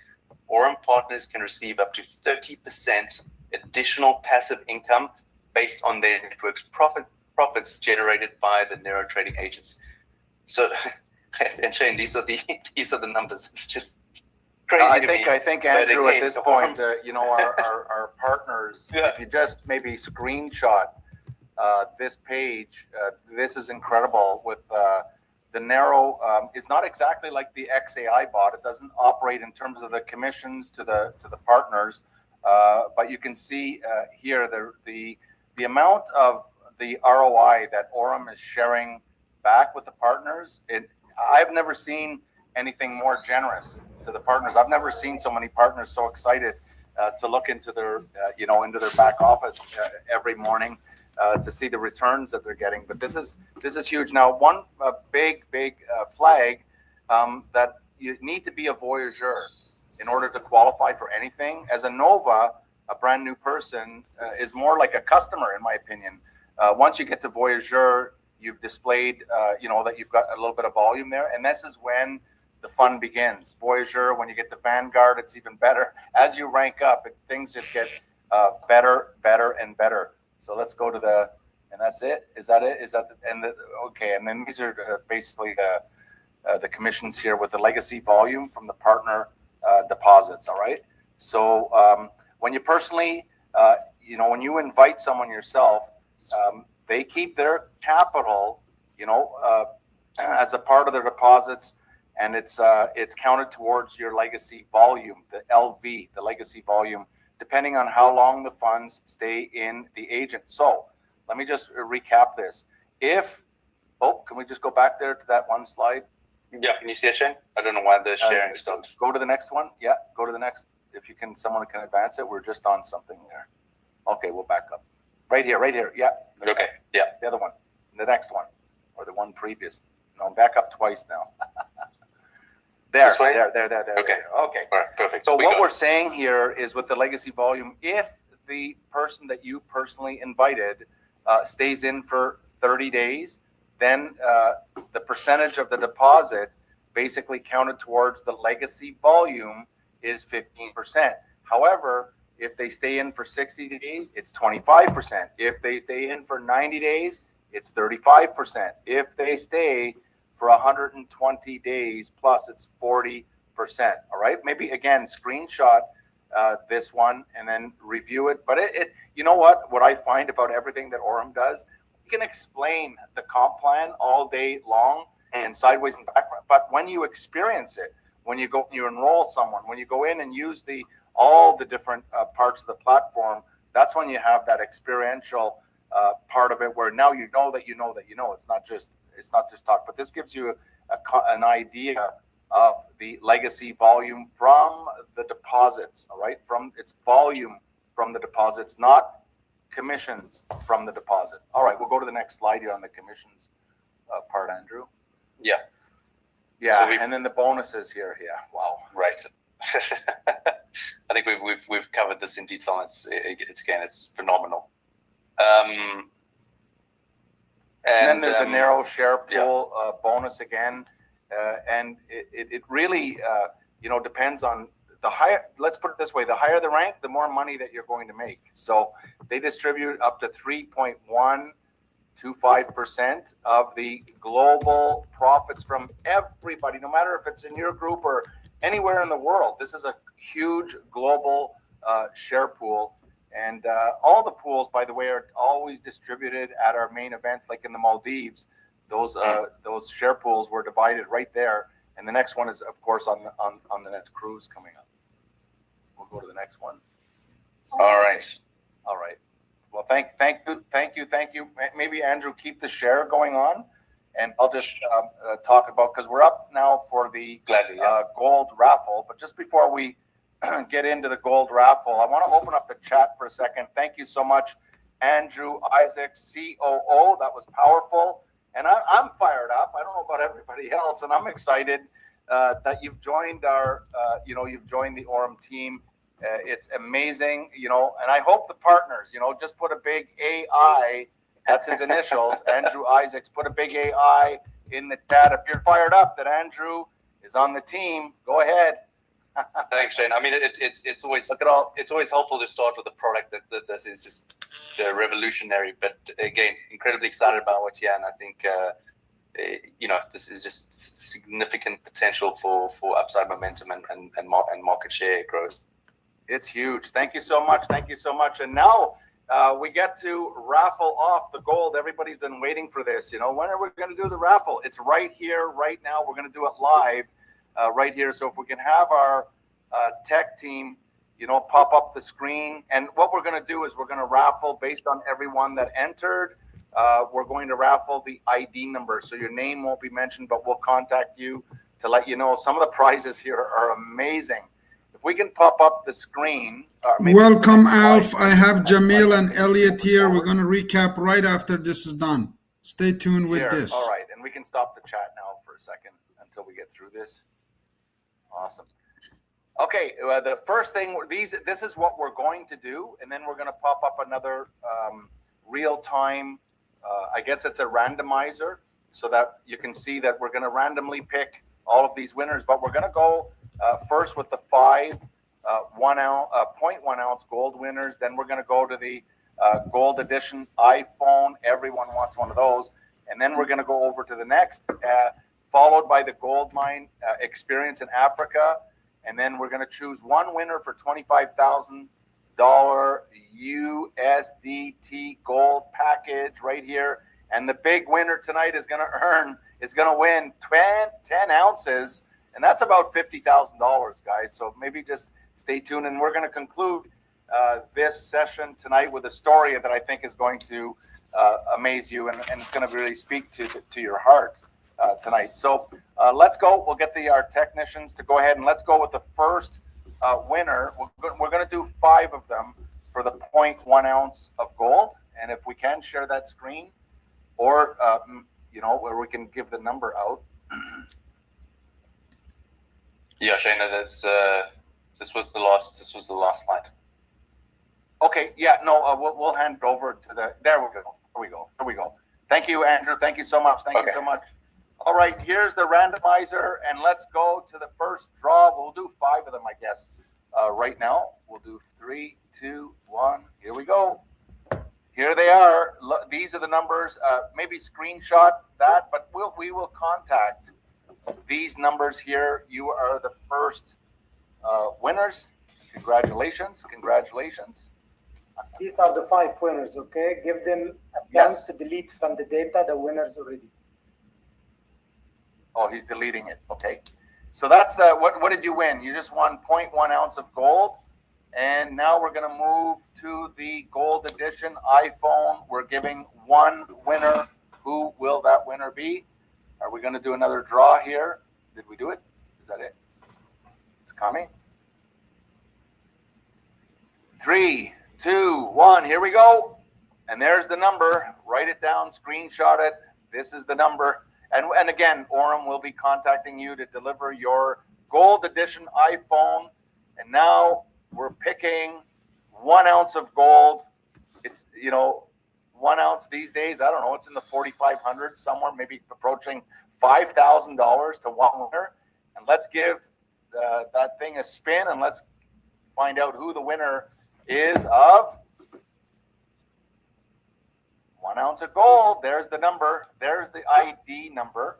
Aurum partners can receive up to 30% additional passive income based on their network's profits generated by the Nero trading agents. So, and Shane, these are the numbers. Just crazy. I think Andrew, at this point, our partners, if you just maybe screenshot this page, this is incredible. With the Nero, it's not exactly like the XAI bot. It doesn't operate in terms of the commissions to the partners, but you can see here the amount of the ROI that Aurum is sharing back with the partners. I've never seen anything more generous to the partners. I've never seen so many partners so excited to look into their into their back office every morning to see the returns that they're getting. But this is huge. Now, one big flag that you need to be a voyageur in order to qualify for anything. As a Nova, a brand new person is more like a customer, in my opinion. Once you get to voyageur, you've displayed that you've got a little bit of volume there, and this is when the fun begins. Voyageur, when you get to Vanguard, it's even better. As you rank up, things just get better and better. So let's go to and that's it. Is that it? Okay? And then these are basically the commissions here with the legacy volume from the partner deposits. All right. So when you personally, when you invite someone yourself, they keep their capital, as a part of their deposits, and it's counted towards your legacy volume, the LV, the legacy volume, depending on how long the funds stay in the agent. So let me just recap this. Can we just go back there to that one slide? Yeah, can you see it, Shane? I don't know why the sharing stopped. Go to the next one. Yeah, go to the next. If you can, someone can advance it. We're just on something there. Okay, we'll back up. Right here. Yeah. Okay. Yeah. The other one. The next one. Or the one previous. No, back up twice now. There. This way? There. Okay. Okay. All right, perfect. So what we're saying here is with the legacy volume, if the person that you personally invited stays in for 30 days, then the percentage of the deposit basically counted towards the legacy volume is 15%. However, if they stay in for 60 days, it's 25%. If they stay in for 90 days, it's 35%. If they stay for 120 days plus, it's 40%. All right. Maybe again, screenshot this one and then review it. But you know what I find about everything that Aurum does, we can explain the comp plan all day long and sideways and backwards, but when you experience it, when you enroll someone, when you go in and use all the different parts of the platform, that's when you have that experiential part of it, where now you know that you know that you know. It's not just talk, but this gives you an idea of the legacy volume from the deposits. All right, from its volume from the deposits, not commissions from the deposit. All right, we'll go to the next slide here on the commissions part, Andrew. Yeah. Yeah, So and then the bonuses here. Yeah, wow. Right. I think we've covered this in detail. It's phenomenal. And then there's the narrow share pool bonus again, and it really depends on the higher. Let's put it this way: the higher the rank, the more money that you're going to make. So they distribute up to 3.125% of the global profits from everybody, no matter if it's in your group or anywhere in the world. This is a huge global share pool. And all the pools, by the way, are always distributed at our main events, like in the Maldives. Those share pools were divided right there. And the next one is, of course, on the next cruise coming up. We'll go to the next one. All right. Well, thank you. Maybe Andrew, keep the share going on, and I'll just talk about, because we're up now for the gold raffle. But just before we get into the gold raffle, I want to open up the chat for a second. Thank you so much, Andrew Isaac, COO. That was powerful, and I'm fired up. I don't know about everybody else, and I'm excited that you've joined you've joined the Aurum team. It's amazing, and I hope the partners, just put a big AI. That's his initials, Andrew Isaacs. Put a big AI in the chat if you're fired up that Andrew is on the team. Go ahead. Thanks, Shane. I mean, it's always helpful to start with a product that is just revolutionary. But again, incredibly excited about what's here, and I think this is just significant potential for upside momentum and market share growth. It's huge. Thank you so much. And now we get to raffle off the gold. Everybody's been waiting for this. When are we going to do the raffle? It's right here, right now. We're going to do it live. Right here. So if we can have our tech team, pop up the screen. And what we're going to do is we're going to raffle based on everyone that entered. We're going to raffle the ID number. So your name won't be mentioned, but we'll contact you to let you know. Some of the prizes here are amazing. If we can pop up the screen. Welcome, Alf. I have Jamil and Elliot here. We're going to recap right after this is done. Stay tuned with this. All right. And we can stop the chat now for a second until we get through this. Awesome. Okay, the first thing, this is what we're going to do, and then we're going to pop up another real-time, I guess it's a randomizer, so that you can see that we're going to randomly pick all of these winners, but we're going to go first with the 5 0.1 ounce gold winners, then we're going to go to the gold edition iPhone. Everyone wants one of those, and then we're going to go over to the next, followed by the gold mine experience in Africa. And then we're going to choose one winner for $25,000 USDT gold package right here. And the big winner tonight is going to win 10 ounces. And that's about $50,000, guys. So maybe just stay tuned. And we're going to conclude this session tonight with a story that I think is going to amaze you. And it's going to really speak to your heart tonight. So let's go. We'll get our technicians to go ahead, and let's go with the first winner. We're going to do 5 of them for the 0.1 ounce of gold. And if we can share that screen, or where we can give the number out. Yeah, Shayna, this was the last slide. Okay. Yeah. No. We'll hand it over to the. There we go. Thank you, Andrew. Thank you so much. Thank you so much. All right, here's the randomizer, and let's go to the first draw. We'll do 5 of them, I guess, right now. We'll do 3, 2, 1. Here we go. Here they are. These are the numbers. Maybe screenshot that, but we will contact these numbers here. You are the first winners. Congratulations. These are the 5 winners, okay? Give them a chance to delete from the data the winners already. Oh, he's deleting it. Okay. So that's the, what did you win? You just won 0.1 ounce of gold. And now we're going to move to the gold edition iPhone. We're giving one winner. Who will that winner be? Are we going to do another draw here? Did we do it? Is that it? It's coming. 3, 2, 1. Here we go. And there's the number. Write it down. Screenshot it. This is the number. And again, Aurum will be contacting you to deliver your gold edition iPhone. And now we're picking 1 ounce of gold. It's, 1 ounce these days, I don't know, it's in the 4,500 somewhere, maybe approaching $5,000 to one winner. And let's give that thing a spin, and let's find out who the winner is of 1 ounce of gold. There's the number. There's the ID number.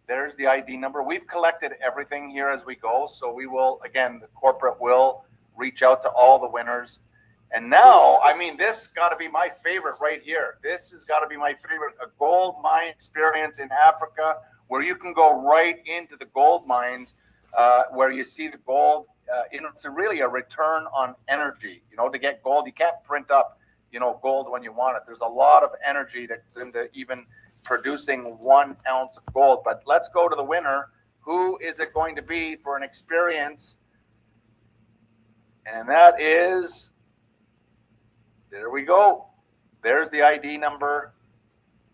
There's the ID number. We've collected everything here as we go. So we will, again, the corporate will reach out to all the winners. And now, I mean, this got to be my favorite right here. This has got to be my favorite, a gold mine experience in Africa, where you can go right into the gold mines, where you see the gold. It's really a return on energy. To get gold, you can't print up, gold when you want it. There's a lot of energy that's into even producing 1 ounce of gold. But let's go to the winner. Who is it going to be for an experience? And that is, there we go. There's the ID number.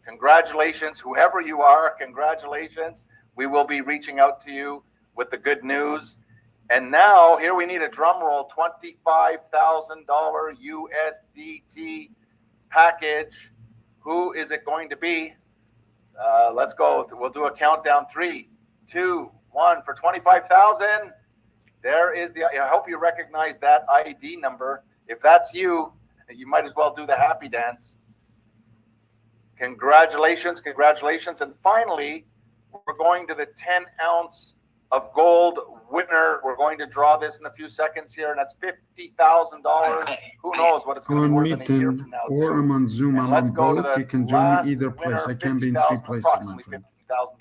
Congratulations, whoever you are, congratulations. We will be reaching out to you with the good news. And now, here we need a drum roll, $25,000 USDT package. Who is it going to be? Let's go. We'll do a countdown. 3, 2, 1 for 25,000. There is the, I hope you recognize that ID number. If that's you, you might as well do the happy dance. Congratulations, congratulations. And finally, we're going to the 10 ounce of gold winner. We're going to draw this in a few seconds here, and that's $50,000. Who knows what it's going to be worth in a year from now, or I'm on Zoom. And I'm let's on go to both. the You can join me last either place. winner, I can be in 3 $50,000, places, my approximately friend.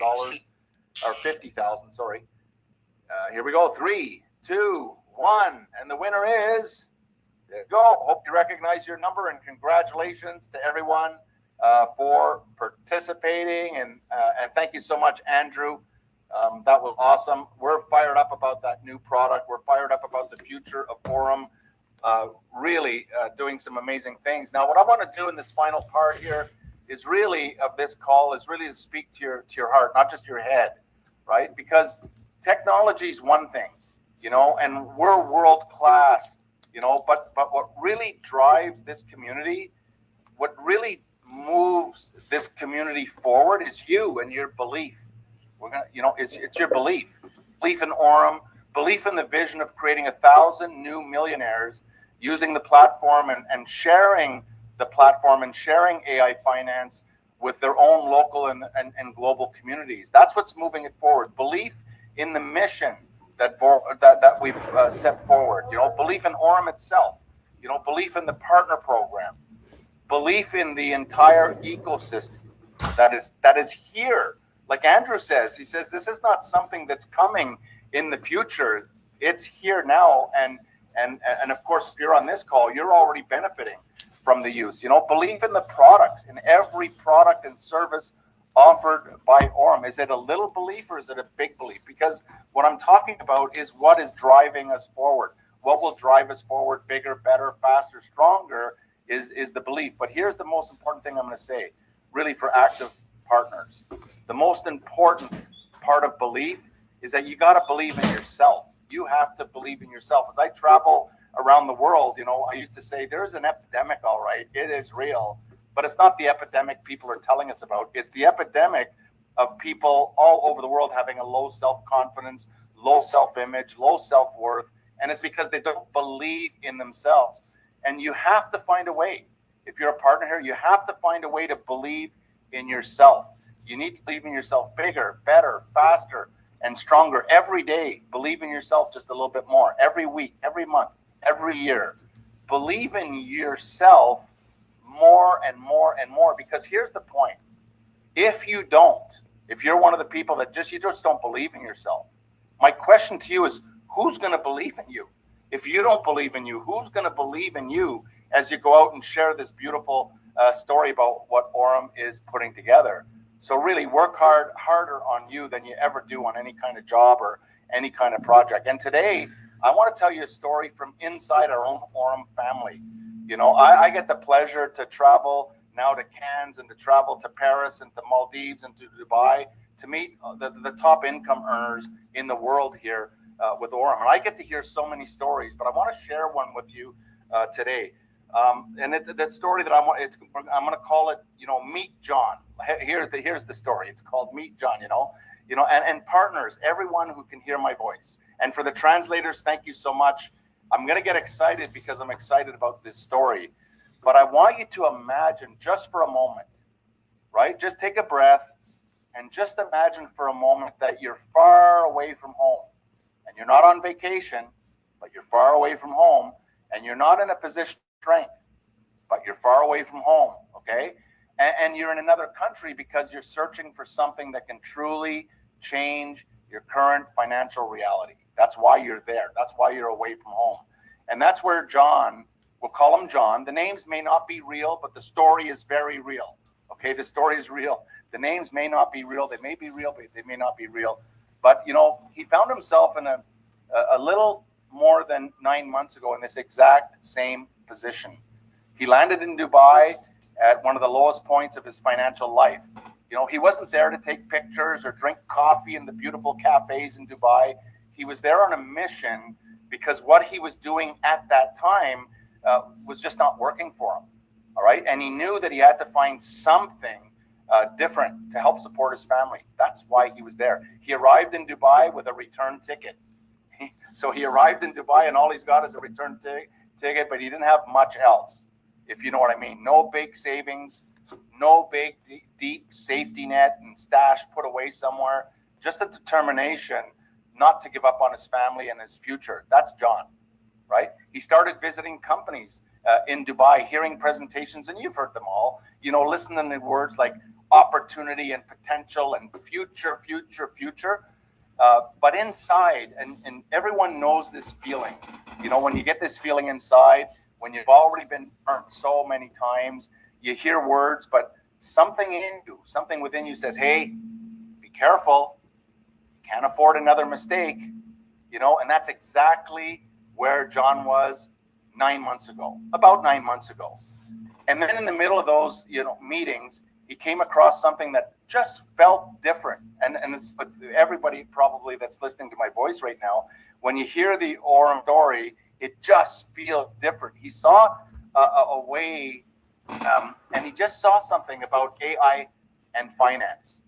$50,000, or 50,000, sorry. Here we go. 3, 2, 1. And the winner is, there you go. Hope you recognize your number, and congratulations to everyone for participating. And thank you so much, Andrew. That was awesome. We're fired up about that new product. We're fired up about the future of Aurum. Really doing some amazing things. Now, what I want to do in this final part here is really, of this call, is really to speak to your heart, not just your head, right? Because technology is one thing, and we're world class, but what really drives this community, what really moves this community forward is you and your belief. We're gonna, it's your belief in Aurum, belief in the vision of creating 1,000 new millionaires using the platform and sharing the platform and sharing AI finance with their own local and global communities. That's what's moving it forward. Belief in the mission that we've set forward. Belief in Aurum itself. Belief in the partner program. Belief in the entire ecosystem that is here. Like Andrew says, he says this is not something that's coming in the future. It's here now, and of course, if you're on this call, you're already benefiting from the use. Believe in the products, in every product and service offered by Aurum. Is it a little belief or is it a big belief? Because what I'm talking about is what is driving us forward. What will drive us forward bigger, better, faster, stronger is the belief. But here's the most important thing I'm going to say, really, for active partners. The most important part of belief is that you got to believe in yourself. You have to believe in yourself. As I travel around the world, I used to say there's an epidemic, all right, it is real, but it's not the epidemic people are telling us about. It's the epidemic of people all over the world having a low self-confidence, low self-image, low self-worth, and it's because they don't believe in themselves. And you have to find a way. If you're a partner here, you have to find a way to believe in yourself. You need to believe in yourself bigger, better, faster, and stronger every day. Believe in yourself just a little bit more every week, every month, every year. believe in yourself more and more and more. Because here's the point. If you're one of the people that you just don't believe in yourself, my question to you is, who's going to believe in you? If you don't believe in you, who's going to believe in you as you go out and share this beautiful story about what Aurum is putting together? So really work harder on you than you ever do on any kind of job or any kind of project. And today, I want to tell you a story from inside our own Aurum family. You know, I get the pleasure to travel now to Cannes and to travel to Paris and to Maldives and to Dubai to meet the top income earners in the world here with Aurum. And I get to hear so many stories, but I want to share one with you today. And that story that I'm going to call it, Meet John. Here's the story. It's called Meet John, and partners, everyone who can hear my voice. And for the translators, thank you so much. I'm going to get excited because I'm excited about this story. But I want you to imagine just for a moment, right? Just take a breath and just imagine for a moment that you're far away from home and you're not on vacation, but you're far away from home and you're not in a position of strength, but you're far away from home, okay? And you're in another country because you're searching for something that can truly change your current financial reality. That's why you're there. That's why you're away from home. And that's where John, we'll call him John. The names may not be real, but the story is very real. Okay, the story is real. The names may not be real. They may be real, but they may not be real. But, he found himself in a little more than 9 months ago in this exact same position. He landed in Dubai at one of the lowest points of his financial life. He wasn't there to take pictures or drink coffee in the beautiful cafes in Dubai. He was there on a mission because what he was doing at that time was just not working for him. All right. And he knew that he had to find something different to help support his family. That's why he was there. He arrived in Dubai with a return ticket. So he arrived in Dubai and all he's got is a return ticket, but he didn't have much else, if you know what I mean. No big savings, no big deep safety net and stash put away somewhere, just a determination not to give up on his family and his future. That's John, right? He started visiting companies in Dubai, hearing presentations, and you've heard them all, listening to words like opportunity and potential and future. But inside, and everyone knows this feeling, when you get this feeling inside, when you've already been burnt so many times, you hear words, but something within you says, hey, be careful. You can't afford another mistake, and that's exactly where John was about 9 months ago. And then in the middle of those, meetings, he came across something that just felt different. And it's everybody probably that's listening to my voice right now, when you hear the Aurum story, it just feels different. He saw a way, and he just saw something about AI and finance,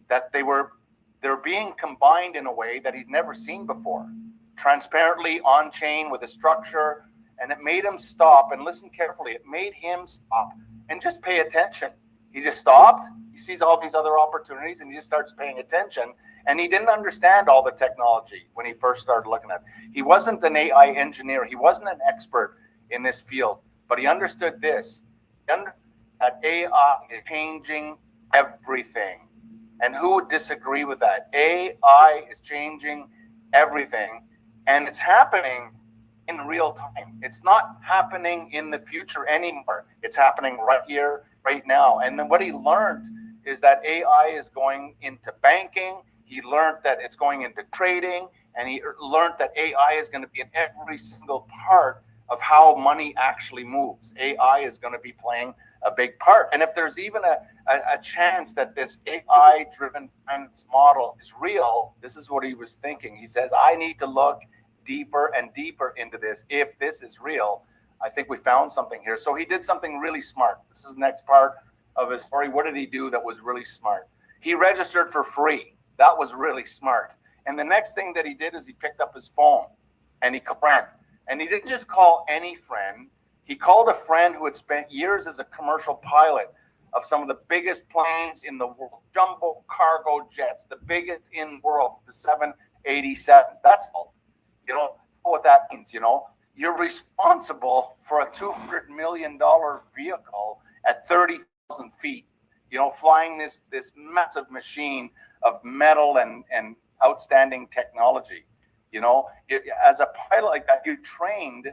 that they're being combined in a way that he'd never seen before, transparently on chain with a structure. And it made him stop and listen carefully. It made him stop and just pay attention. He just stopped. He sees all these other opportunities and he just starts paying attention. And he didn't understand all the technology when he first started looking at it. He wasn't an AI engineer. He wasn't an expert in this field, but he understood this. That AI is changing everything. And who would disagree with that? AI is changing everything. And it's happening in real time. It's not happening in the future anymore. It's happening right here, right now. And then what he learned is that AI is going into banking. He learned that it's going into trading, and he learned that AI is going to be in every single part of how money actually moves. AI is going to be playing a big part. And if there's even a chance that this AI-driven finance model is real, this is what he was thinking. He says, I need to look deeper and deeper into this. If this is real, I think we found something here. So he did something really smart. This is the next part of his story. What did he do that was really smart? He registered for free. That was really smart. And the next thing that he did is he picked up his phone and he called a friend. And he didn't just call any friend. He called a friend who had spent years as a commercial pilot of some of the biggest planes in the world, jumbo cargo jets, the biggest in the world, the 787s. That's all. You know what that means, you're responsible for a $200 million vehicle at 30,000 feet, flying this massive machine of metal and outstanding technology. As a pilot like that, you're trained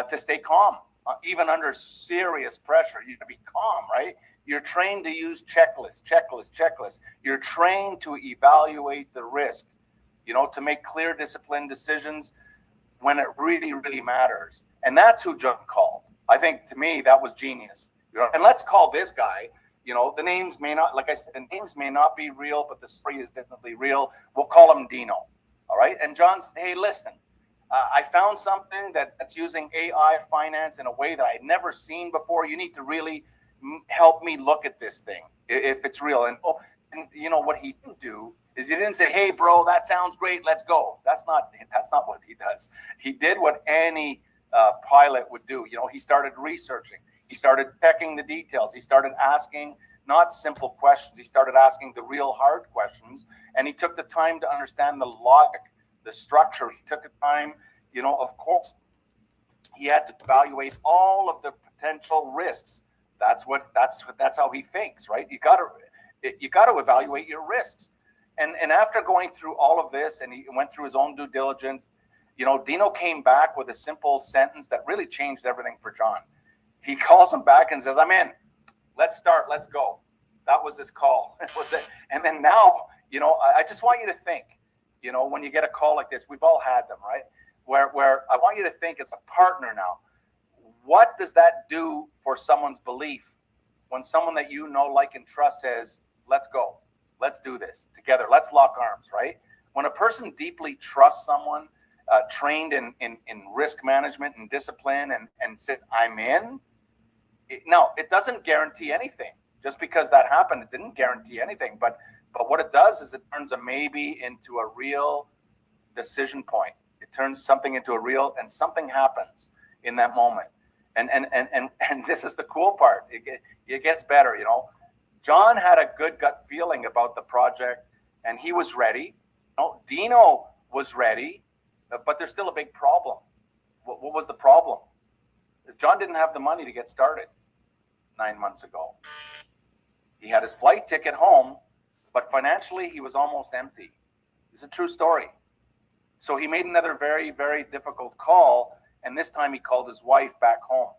to stay calm, even under serious pressure. You have to be calm, right? You're trained to use checklists. You're trained to evaluate the risk, to make clear, disciplined decisions when it really, really matters. And that's who John called. I think, to me, that was genius. And let's call this guy, the names may not, like I said, the names may not be real, but the story is definitely real. We'll call him Dino. All right. And John said, hey, listen, I found something that's using AI finance in a way that I'd never seen before. You need to really help me look at this thing if it's real. And what he didn't do is he didn't say, hey, bro, that sounds great. Let's go. That's not what he does. He did what any pilot would do. He started researching. He started checking the details. He started asking not simple questions. He started asking the real hard questions. And he took the time to understand the logic, the structure. He took the time, of course, he had to evaluate all of the potential risks. That's how he thinks, right? You got to evaluate your risks. And after going through all of this, and he went through his own due diligence, Dino came back with a simple sentence that really changed everything for John. He calls him back and says, I'm in. Let's start. Let's go. That was his call. And then now, I just want you to think, when you get a call like this, we've all had them, right? Where I want you to think as a partner now, what does that do for someone's belief when someone that like, and trust says, let's go, let's do this together, let's lock arms, right? When a person deeply trusts someone, trained in risk management and discipline and said, I'm in, it doesn't guarantee anything. Just because that happened, it didn't guarantee anything. But what it does is it turns a maybe into a real decision point. It turns something into a real, and something happens in that moment. And this is the cool part. It gets better, John had a good gut feeling about the project, and he was ready. Dino was ready, but there's still a big problem. What was the problem? John didn't have the money to get started 9 months ago. He had his flight ticket home, but financially he was almost empty. It's a true story. So he made another very, very difficult call, and this time he called his wife back home.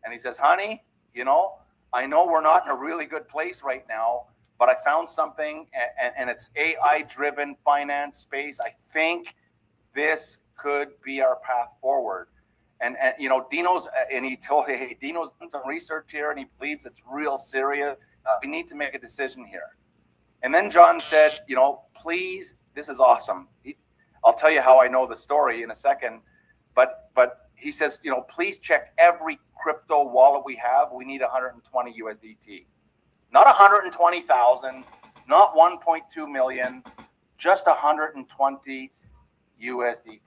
And he says, honey, I know we're not in a really good place right now, but I found something, and it's AI-driven finance space. I think this could be our path forward. And Dino's, and he told, hey, Dino's done some research here, and he believes it's real serious. We need to make a decision here. And then John said, please, this is awesome. I'll tell you how I know the story in a second, but he says, please check every crypto wallet we have. We need 120 USDT, not 120,000, not 1.2 million, just 120 USDT.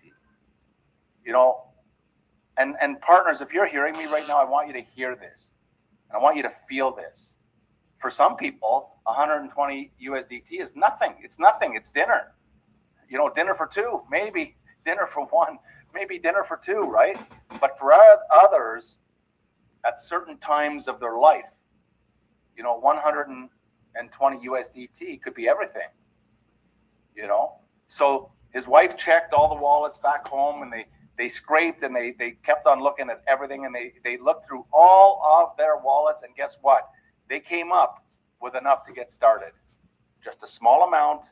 And partners, if you're hearing me right now, I want you to hear this, and I want you to feel this. For some people, 120 USDT is nothing. It's nothing. It's dinner. Dinner for two, maybe dinner for one, maybe dinner for two, right? But for others, at certain times of their life, 120 USDT could be everything. So his wife checked all the wallets back home, and they scraped, and they kept on looking at everything, and they looked through all of their wallets, and guess what? They came up with enough to get started. Just a small amount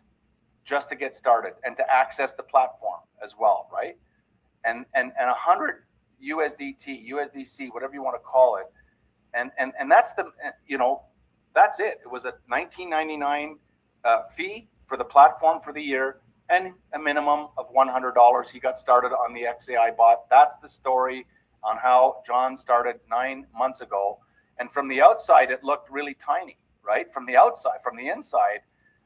just to get started and to access the platform as well, right? And 100 USDT, USDC, whatever you want to call it. And that's that's it. It was a $19.99 fee for the platform for the year, and a minimum of $100. He got started on the XAI bot. That's the story on how John started 9 months ago. And from the outside, it looked really tiny, right? From the outside, from the inside,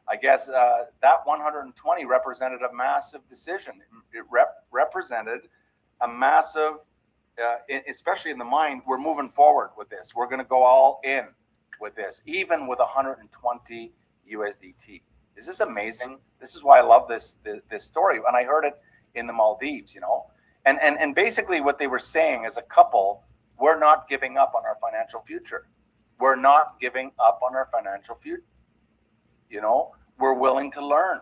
I guess that 120 represented a massive decision. It represented a massive, especially in the mind, we're moving forward with this. We're going to go all in with this, even with 120 USDT. Is this amazing? This is why I love this story. And I heard it in the Maldives, And basically what they were saying as a couple, we're not giving up on our financial future. We're not giving up on our financial future. We're willing to learn.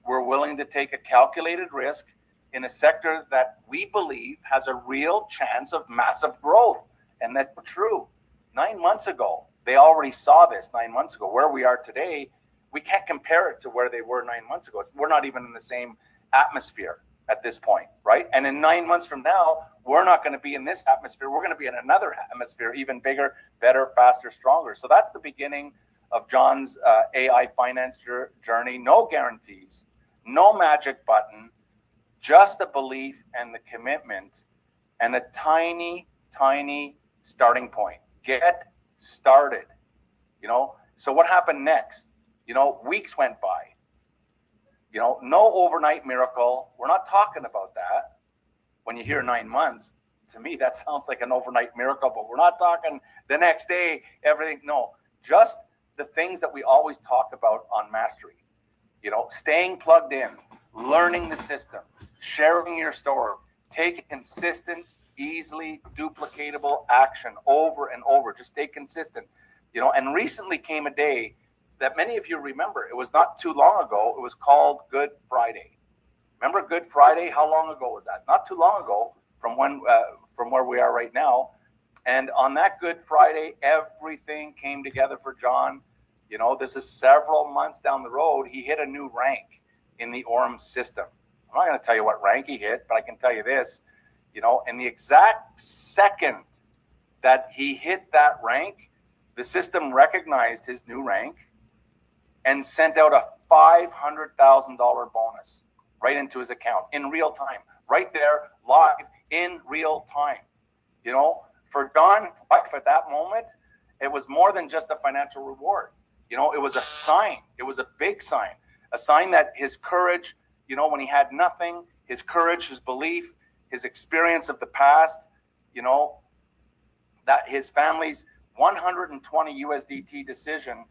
We're willing to take a calculated risk in a sector that we believe has a real chance of massive growth. And that's true. 9 months ago, they already saw this 9 months ago. Where we are today, we can't compare it to where they were 9 months ago. We're not even in the same atmosphere at this point, right? And in 9 months from now, we're not going to be in this atmosphere. We're going to be in another atmosphere, even bigger, better, faster, stronger. So that's the beginning of John's AI finance journey. No guarantees, no magic button, just a belief and the commitment and a tiny, tiny starting point. Get started. So what happened next? Weeks went by. No overnight miracle. We're not talking about that. When you hear 9 months, to me, that sounds like an overnight miracle, but we're not talking the next day, everything. No, just the things that we always talk about on Mastery. Staying plugged in, learning the system, sharing your story, take consistent, easily duplicatable action over and over. Just stay consistent. And recently came a day that many of you remember. It was not too long ago. It was called Good Friday. Remember Good Friday? How long ago was that? Not too long ago from where we are right now. And on that Good Friday, everything came together for John. This is several months down the road. He hit a new rank in the Aurum system. I'm not going to tell you what rank he hit, but I can tell you this, in the exact second that he hit that rank, the system recognized his new rank and sent out a $500,000 bonus right into his account in real time, right there, live in real time. For John, at that moment, it was more than just a financial reward. It was a sign. It was a big sign, a sign that his courage, when he had nothing, his courage, his belief, his experience of the past, that his family's 120 USDT decision,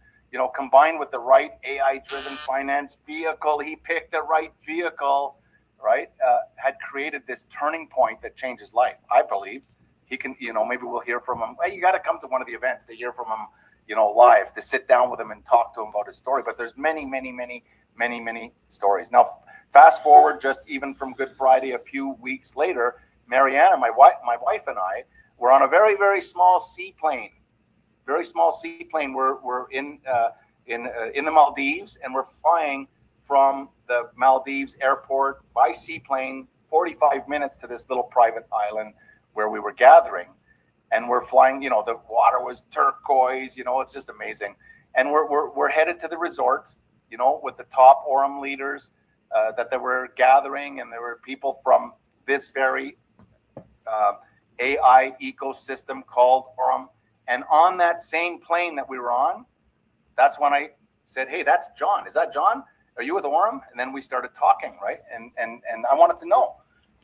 combined with the right AI-driven finance vehicle, he picked the right vehicle, right, had created this turning point that changed his life. I believe he can, maybe we'll hear from him. Hey, you got to come to one of the events to hear from him, live, to sit down with him and talk to him about his story. But there's many, many, many, many, many stories. Now, fast forward just even from Good Friday, a few weeks later, Mariana, my wife and I were on a very, very small seaplane. Very small seaplane. We're in the Maldives, and we're flying from the Maldives airport by seaplane 45 minutes to this little private island where we were gathering. And we're flying, the water was turquoise, it's just amazing. And we're headed to the resort, with the top Aurum leaders that they were gathering, and there were people from this very AI ecosystem called Aurum. And on that same plane that we were on, that's when I said, hey, that's John. Is that John? Are you with Aurum? And then we started talking, right? And I wanted to know,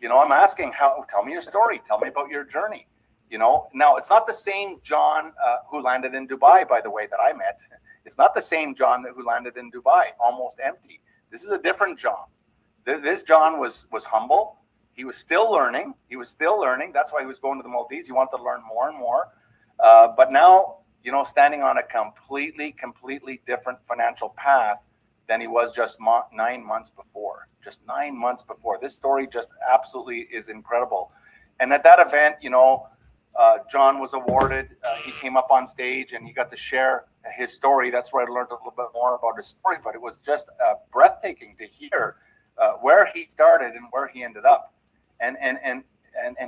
I'm asking, tell me your story. Tell me about your journey. Now it's not the same John who landed in Dubai, by the way, that I met. It's not the same John who landed in Dubai, almost empty. This is a different John. This John was humble. He was still learning. That's why he was going to the Maldives. He wanted to learn more and more. But now, standing on a completely different financial path than he was just 9 months before. Just 9 months before. This story just absolutely is incredible. And at that event, John was awarded. He came up on stage and he got to share his story. That's where I learned a little bit more about his story. But it was just breathtaking to hear where he started and where he ended up. And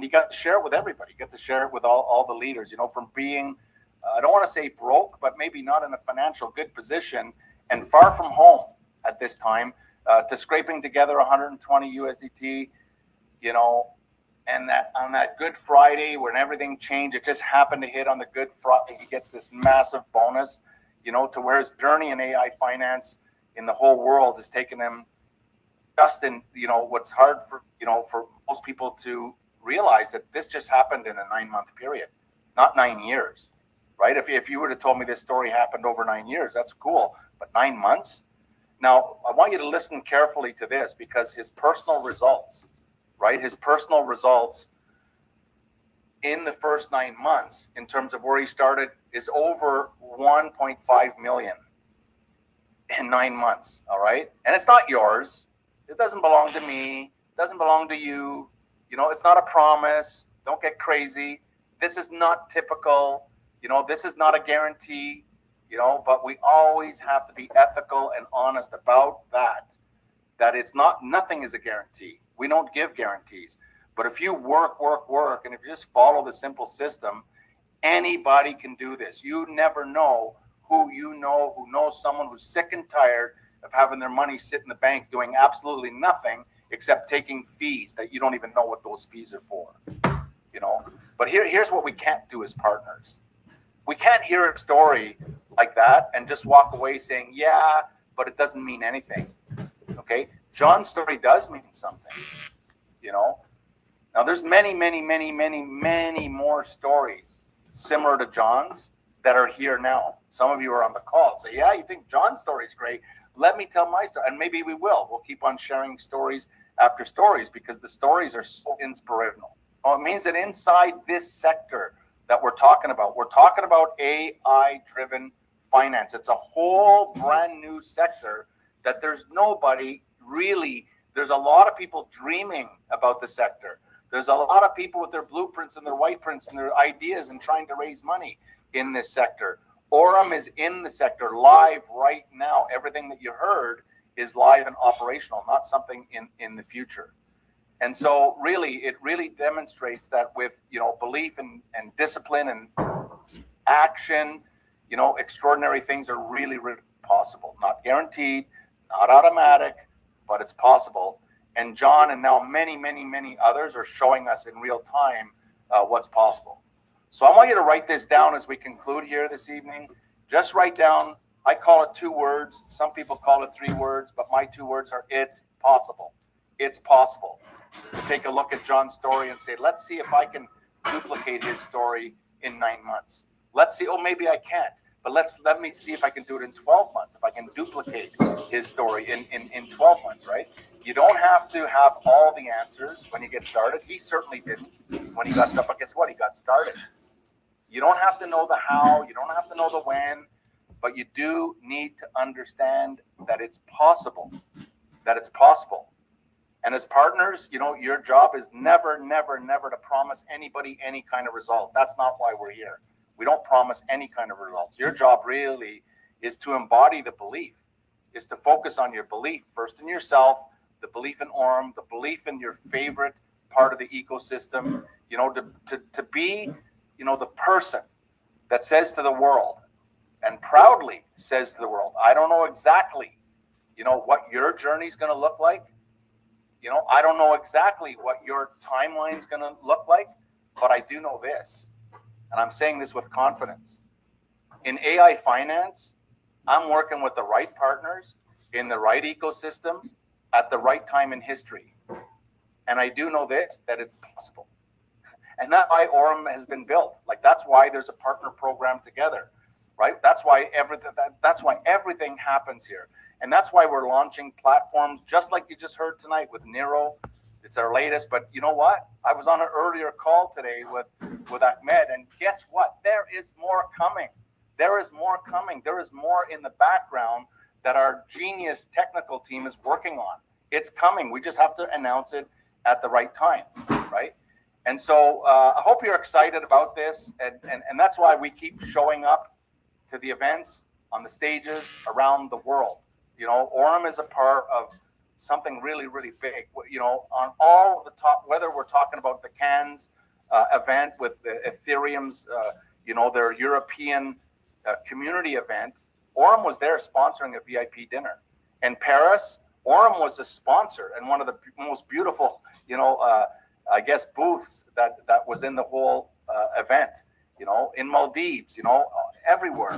he got to share it with everybody. He got to share it with all the leaders, from being, I don't want to say broke, but maybe not in a financial good position and far from home at this time, to scraping together 120 USDT, and that on that Good Friday when everything changed, it just happened to hit on the Good Friday. He gets this massive bonus, to where his journey in AI finance in the whole world has taken him just in, what's hard for most people to realize, that this just happened in a 9-month period, not 9 years, right? If you would have told me this story happened over 9 years, that's cool, but 9 months? Now, I want you to listen carefully to this, because his personal results right? His personal results in the first 9 months in terms of where he started is over 1.5 million in 9 months. All right. And it's not yours. It doesn't belong to me. It doesn't belong to you. You know, it's not a promise. Don't get crazy. This is not typical. You know, this is not a guarantee, you know, but we always have to be ethical and honest about that it's not, nothing is a guarantee. We don't give guarantees. But if you work, and if you just follow the simple system, anybody can do this. You never know who knows someone who's sick and tired of having their money sit in the bank doing absolutely nothing except taking fees that you don't even know what those fees are for, you know. But here's what we can't do as partners. We can't hear a story like that and just walk away saying, yeah, but it doesn't mean anything. Okay? John's story does mean something, you know. Now, there's many more stories similar to John's that are here now. Some of you are on the call and say, yeah, you think John's story is great. Let me tell my story. And maybe we will. We'll keep on sharing stories after stories because the stories are so inspirational. Oh, it means that inside this sector that we're talking about AI-driven finance. It's a whole brand new sector that there's nobody really, there's a lot of people dreaming about the sector. There's a lot of people with their blueprints and their white prints and their ideas and trying to raise money in this sector. Aurum is in the sector live right now. Everything that you heard is live and operational, not something in the future. And so really, it really demonstrates that with, you know, belief and discipline and action, you know, extraordinary things are really, really possible. Not guaranteed, not automatic, but it's possible. And John and now many others are showing us in real time what's possible. So I want you to write this down as we conclude here this evening. Just write down, I call it 2 words. Some people call it 3 words, but my 2 words are it's possible. It's possible to take a look at John's story and say, let's see if I can duplicate his story in 9 months. Let's see, oh, maybe I can't. But let me see if I can do it in 12 months, if I can duplicate his story in 12 months, right? You don't have to have all the answers when you get started. He certainly didn't. When he got started, but guess what? He got started. You don't have to know the how, you don't have to know the when, but you do need to understand that it's possible, And as partners, you know, your job is never to promise anybody any kind of result. That's not why we're here. We don't promise any kind of results. Your job really is to embody the belief, is to focus on your belief, first in yourself, the belief in Aurum, the belief in your favorite part of the ecosystem, you know, to be, you know, the person that says to the world and proudly says to the world, I don't know exactly, you know, what your journey is going to look like. You know, I don't know exactly what your timeline is going to look like, but I do know this. And I'm saying this with confidence. In AI finance, I'm working with the right partners in the right ecosystem at the right time in history. And I do know this, that it's possible. And that's why Aurum has been built. Like, that's why there's a partner program together, right? That's why everything happens here. And that's why we're launching platforms just like you just heard tonight with Nero. It's our latest, but you know what? I was on an earlier call today with Ahmed, and guess what? There is more coming. There is more coming. There is more in the background that our genius technical team is working on. It's coming. We just have to announce it at the right time, right? And so I hope you're excited about this, and that's why we keep showing up to the events on the stages around the world. You know, Aurum is a part of something really, really big. You know, on all of the top, whether we're talking about the Cannes event with the Ethereum's, you know, their European community event, Aurum was there sponsoring a VIP dinner. In Paris, Aurum was a sponsor and one of the most beautiful, you know, I guess booths that was in the whole event. You know, in Maldives, you know, everywhere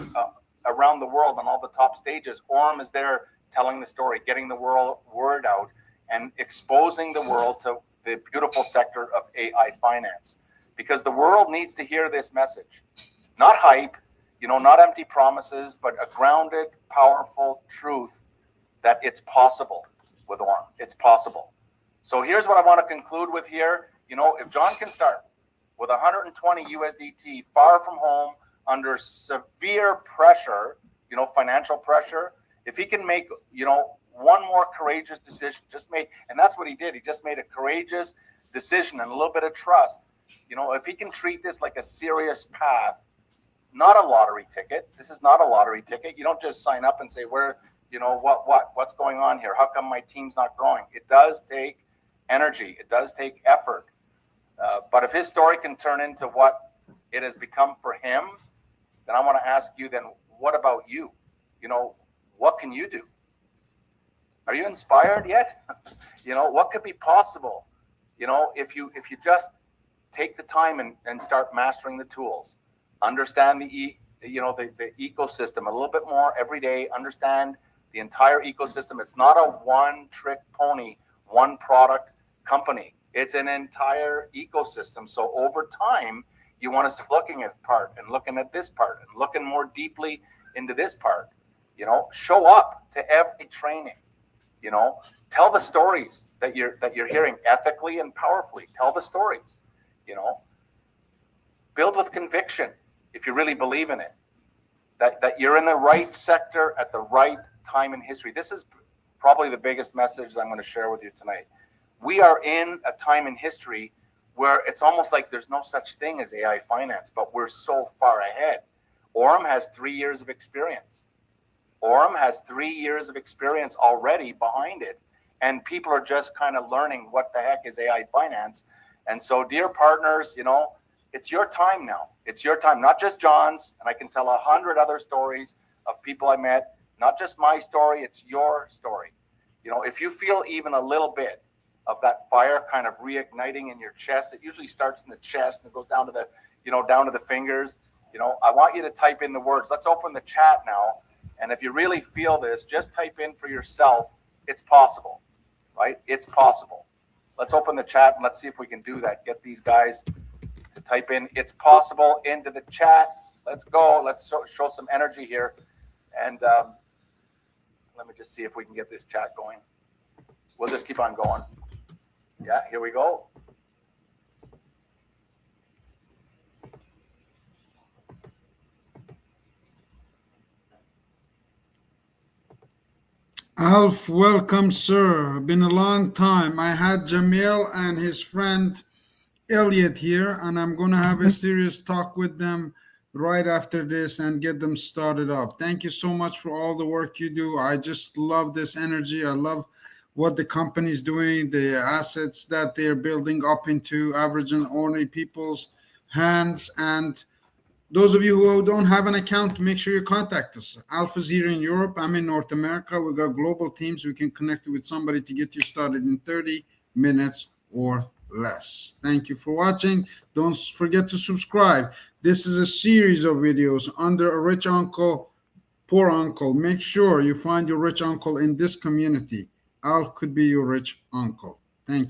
around the world on all the top stages, Aurum is there telling the story, getting the word out, and exposing the world to the beautiful sector of AI finance. Because the world needs to hear this message. Not hype, you know, not empty promises, but a grounded, powerful truth that it's possible with Aurum. It's possible. So here's what I want to conclude with here. If John can start with 120 USDT far from home under severe pressure, financial pressure, if he can make, one more courageous decision, and that's what he did. He just made a courageous decision and a little bit of trust. If he can treat this like a serious path, not a lottery ticket. This is not a lottery ticket. You don't just sign up and say, what's going on here? How come my team's not growing? It does take energy. It does take effort. But if his story can turn into what it has become for him, then I want to ask you, then what about you? What can you do? Are you inspired yet? What could be possible? If you just take the time and start mastering the tools, understand the ecosystem a little bit more every day, understand the entire ecosystem. It's not a one-trick pony, one product company. It's an entire ecosystem. So over time, you want to start looking at part and looking at this part and looking more deeply into this part. Show up to every training. Tell the stories that you're hearing ethically and powerfully. Tell the stories. Build with conviction if you really believe in it. That you're in the right sector at the right time in history. This is probably the biggest message that I'm going to share with you tonight. We are in a time in history where it's almost like there's no such thing as AI finance, but we're so far ahead. Aurum has 3 years of experience. Aurum has 3 years of experience already behind it, and people are just kind of learning what the heck is AI finance. And so, dear partners, it's your time now. It's your time, not just John's, and I can tell 100 other stories of people I met, not just my story, it's your story. If you feel even a little bit of that fire kind of reigniting in your chest, it usually starts in the chest and it goes down to the fingers. I want you to type in the words. Let's open the chat now. And if you really feel this, just type in for yourself, it's possible, right? It's possible. Let's open the chat and let's see if we can do that. Get these guys to type in it's possible into the chat. Let's go. Let's show some energy here. And let me just see if we can get this chat going. We'll just keep on going. Yeah, here we go. Alf, welcome, sir. Been a long time. I had Jamil and his friend Elliot here, and I'm going to have a serious talk with them right after this and get them started up. Thank you so much for all the work you do. I just love this energy. I love what the company's doing, the assets that they're building up into average and ordinary people's hands. And those of you who don't have an account, make sure you contact us. Alpha's here in Europe. I'm in North America. We got global teams. We can connect you with somebody to get you started in 30 minutes or less. Thank you for watching. Don't forget to subscribe. This is a series of videos under a rich uncle, poor uncle. Make sure you find your rich uncle in this community. Alf could be your rich uncle. Thank you.